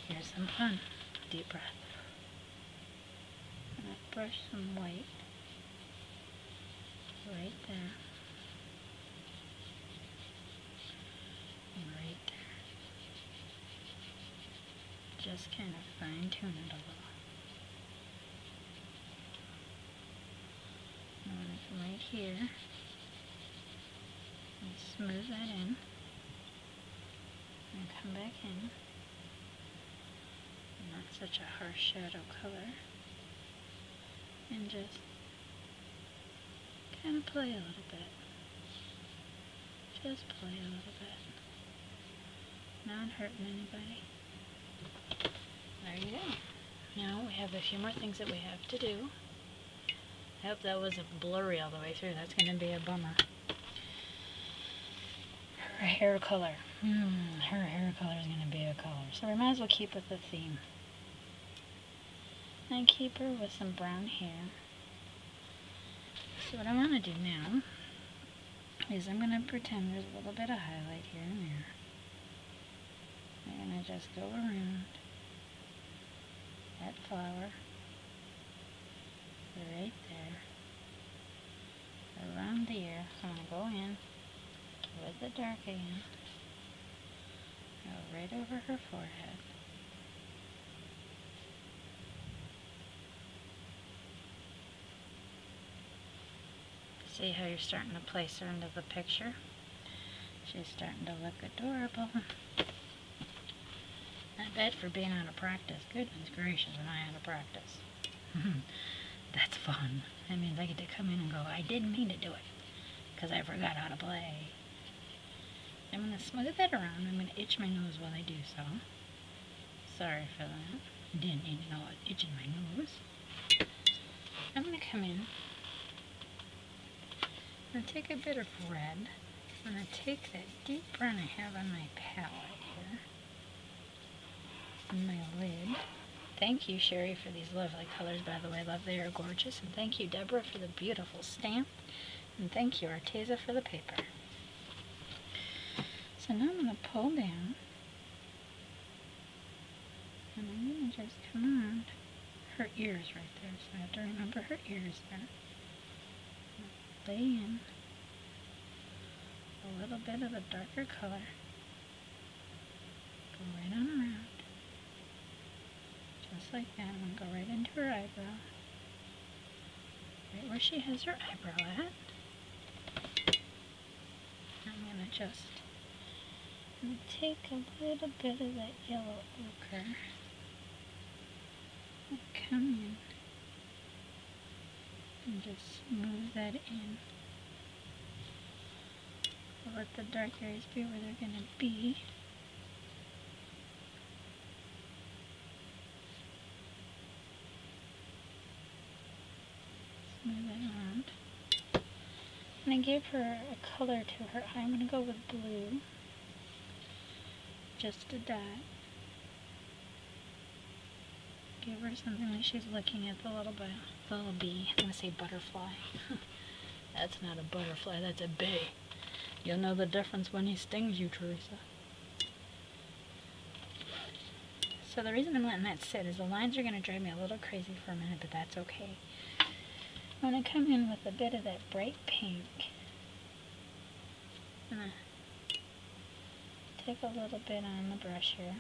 Here's some fun. Deep breath. I'm going to brush some white right there. And right there. Just kind of fine tune it a little. I'm going to come right here and smooth that in. And come back in. Not such a harsh shadow color. And just kind of play a little bit. Just play a little bit. Not hurting anybody. There you go. Now we have a few more things that we have to do. I hope that wasn't blurry all the way through. That's going to be a bummer. Her hair color. Her hair color is going to be a color. So we might as well keep with the theme. And keep her with some brown hair. So what I want to do now is I'm going to pretend there's a little bit of highlight here and there. I'm going to just go around that flower right there, around the ear. I'm going to go in with the dark again, go right over her forehead. See how you're starting to place her into the picture? She's starting to look adorable. Not bad for being out of practice. Goodness gracious, am I out of practice? That's fun. That means I get to come in and go, I didn't mean to do it, because I forgot how to play. I'm going to smooth that around. I'm going to itch my nose while I do so. Sorry for that. Didn't need to know I was itching my nose. I'm going to come in. I'm going to take a bit of red. I'm going to take that deep brown I have on my palette here. On my lid. Thank you, Sherri, for these lovely colors, by the way. Love, they are gorgeous. And thank you, Deborah, for the beautiful stamp. And thank you, Arteza, for the paper. So now I'm going to pull down. And I'm going to just come around her ears right there. So I have to remember her ears there. Lay in a little bit of a darker color. Go right on around. Just like that. I'm going to go right into her eyebrow. Right where she has her eyebrow at. I'm going to just take a little bit of that yellow ochre and come in and just smooth that in. Let the dark areas be where they're going to be. Smooth that around. And I gave her a color to her eye. I'm going to go with blue. Just a dot. Give her something that she's looking at, the little bee. I'm going to say butterfly. That's not a butterfly, that's a bee. You'll know the difference when he stings you, Teresa. So the reason I'm letting that sit is the lines are going to drive me a little crazy for a minute, but that's okay. I'm going to come in with a bit of that bright pink. I'm going to take a little bit on the brush here.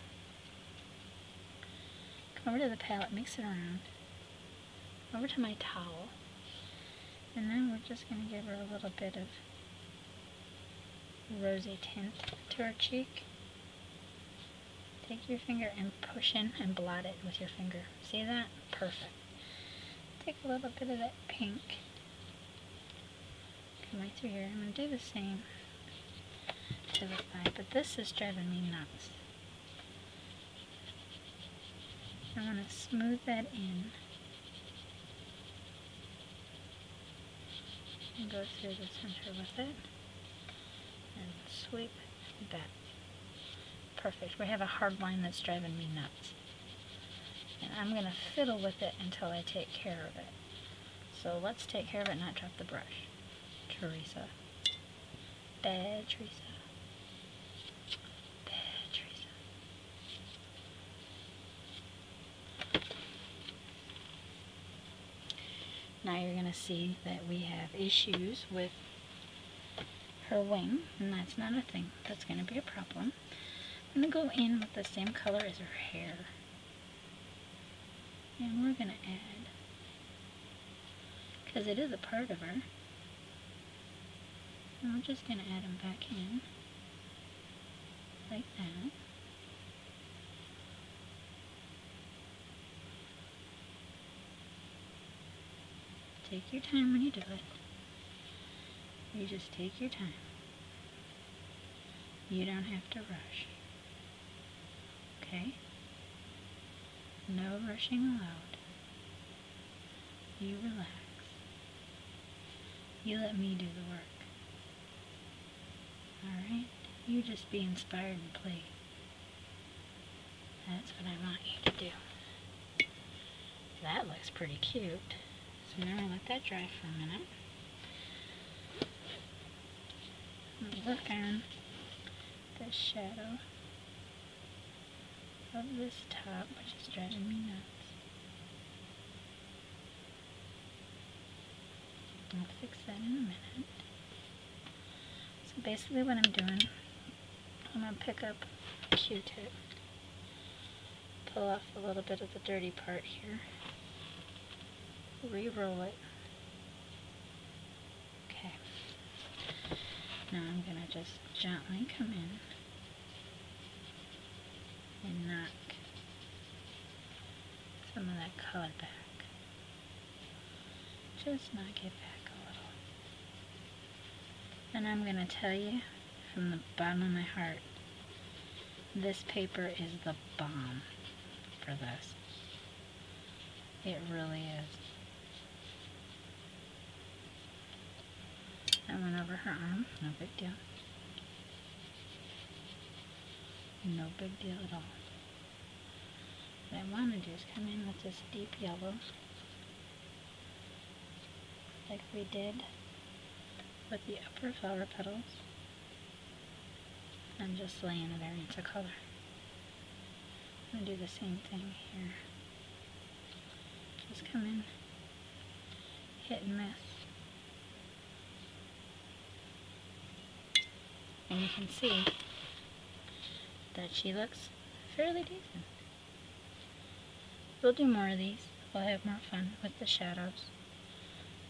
Come over to the palette, mix it around. Over to my towel. And then we're just going to give her a little bit of rosy tint to her cheek. Take your finger and push in and blot it with your finger. See that? Perfect. Take a little bit of that pink. Come right through here. I'm going to do the same to the thigh, but this is driving me nuts. I want to smooth that in and go through the center with it and sweep that. Perfect. We have a hard line that's driving me nuts. And I'm going to fiddle with it until I take care of it. So let's take care of it, not drop the brush. Teresa. Bad Teresa. Bad Teresa. Now you're going to see that we have issues with her wing, and that's not a thing. That's going to be a problem. I'm going to go in with the same color as her hair. And we're going to add, because it is a part of her, and we're just going to add them back in, like that. Take your time when you do it. You just take your time. You don't have to rush. Okay? No rushing allowed. You relax. You let me do the work. Alright? You just be inspired and play. That's what I want you to do. That looks pretty cute. So now I let that dry for a minute. I'll work on the shadow of this top, which is driving me nuts. I'll fix that in a minute. So basically what I'm doing, I'm going to pick up a Q-tip, pull off a little bit of the dirty part here, re-roll it. Okay. Now I'm going to just gently come in and knock some of that color back. Just knock it back a little. And I'm going to tell you, from the bottom of my heart, this paper is the bomb for this. It really is. I went over her arm, no big deal. No big deal at all. What I want to do is come in with this deep yellow, like we did with the upper flower petals, and just lay in a variance of color. I'm going to do the same thing here. Just come in, hit and miss. And you can see that she looks fairly decent. We'll do more of these. We'll have more fun with the shadows.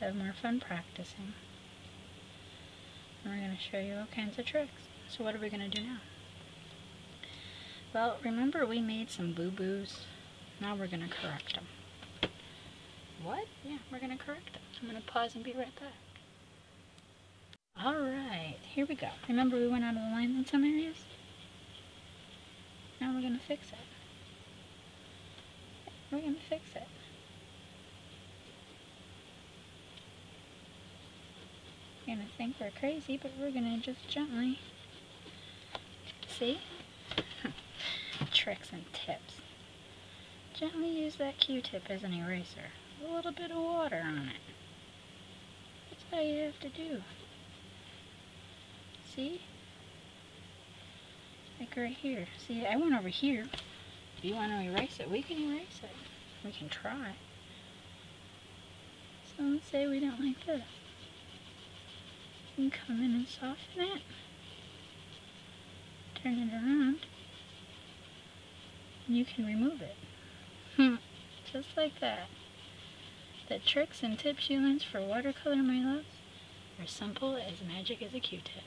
Have more fun practicing. And we're going to show you all kinds of tricks. So what are we going to do now? Well, remember we made some boo-boos? Now we're going to correct them. What? Yeah, we're going to correct them. I'm going to pause and be right back. Alright, here we go. Remember we went out of the line in some areas? Now we're going to fix it. We're going to fix it. You're going to think we're crazy, but we're going to just gently, see? Tricks and tips. Gently use that Q-tip as an eraser. A little bit of water on it. That's all you have to do. See? Like right here. See, I went over here. If you want to erase it, we can erase it. We can try. So let's say we don't like this. You can come in and soften it. Turn it around. And you can remove it. Just like that. The tricks and tips you learned for watercolor, my loves, are simple as magic as a Q-tip.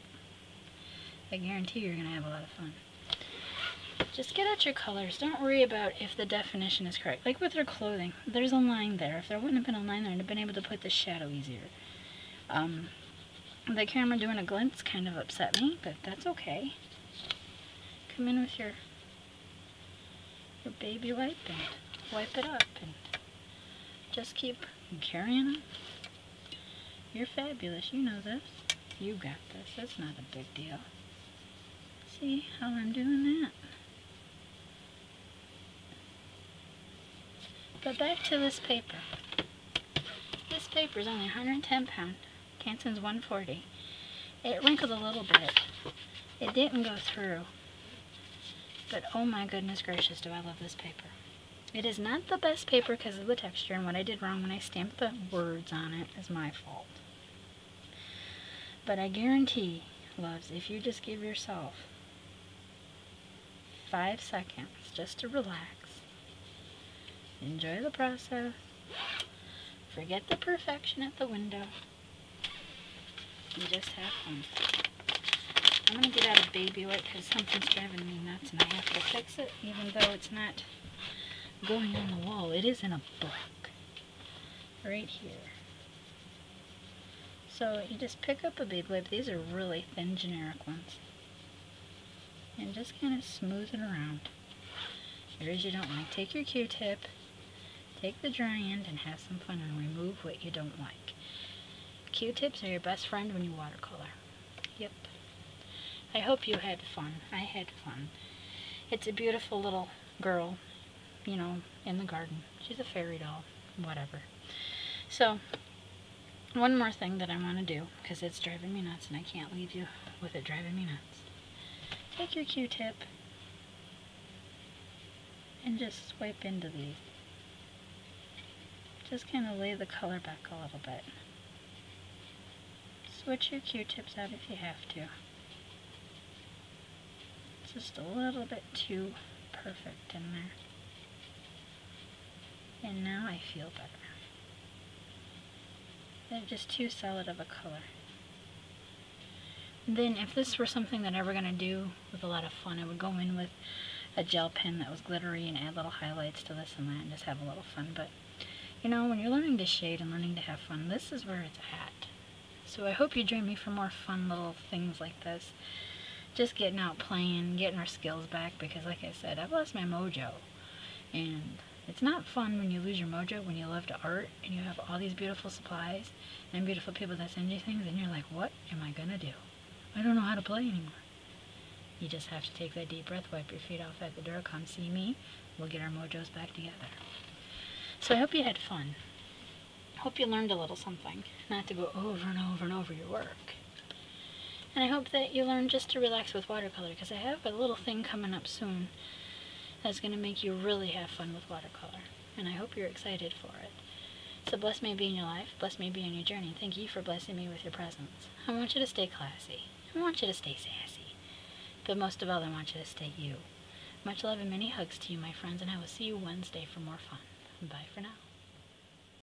I guarantee you're going to have a lot of fun. Just get out your colors. Don't worry about if the definition is correct. Like with her clothing, there's a line there. If there wouldn't have been a line there, I'd have been able to put the shadow easier. The camera doing a glintz kind of upset me, but that's okay. Come in with your baby wipe and wipe it up and just keep carrying on. You're fabulous. You know this. You got this. It's not a big deal. See how I'm doing that? But back to this paper. This paper is only 110 pounds. Canton's 140. It wrinkled a little bit. It didn't go through. But oh my goodness gracious, do I love this paper. It is not the best paper because of the texture, and what I did wrong when I stamped the words on it is my fault. But I guarantee, loves, if you just give yourself 5 seconds just to relax, enjoy the process, forget the perfection at the window, and just have fun. I'm going to get out a baby wipe because something's driving me nuts and I have to fix it, even though it's not going on the wall. It is in a book. Right here. So you just pick up a baby wipe. These are really thin generic ones. And just kind of smooth it around. Areas you don't like. Take your Q-tip, take the dry end, and have some fun and remove what you don't like. Q-tips are your best friend when you watercolor. Yep. I hope you had fun. I had fun. It's a beautiful little girl, you know, in the garden. She's a fairy doll. Whatever. So, one more thing that I want to do, because it's driving me nuts and I can't leave you with it driving me nuts. Take your Q-tip and just swipe into these. Just kind of lay the color back a little bit. Switch your Q-tips out if you have to. Just a little bit too perfect in there. And now I feel better. They're just too solid of a color. Then if this were something that I were going to do with a lot of fun, I would go in with a gel pen that was glittery and add little highlights to this and that and just have a little fun. But, you know, when you're learning to shade and learning to have fun, this is where it's at. So I hope you join me for more fun little things like this. just getting out playing, getting our skills back, because like I said, I've lost my mojo. And it's not fun when you lose your mojo, when you love to art and you have all these beautiful supplies and beautiful people that send you things and you're like, what am I gonna do? I don't know how to play anymore. You just have to take that deep breath, wipe your feet off at the door, come see me. We'll get our mojos back together. So I hope you had fun. I hope you learned a little something, not to go over and over and over your work. And I hope that you learn just to relax with watercolor, because I have a little thing coming up soon that's going to make you really have fun with watercolor. And I hope you're excited for it. So bless me be in your life, bless me be in your journey. Thank you for blessing me with your presence. I want you to stay classy. I want you to stay sassy. But most of all, I want you to stay you. Much love and many hugs to you, my friends, and I will see you Wednesday for more fun. Bye for now.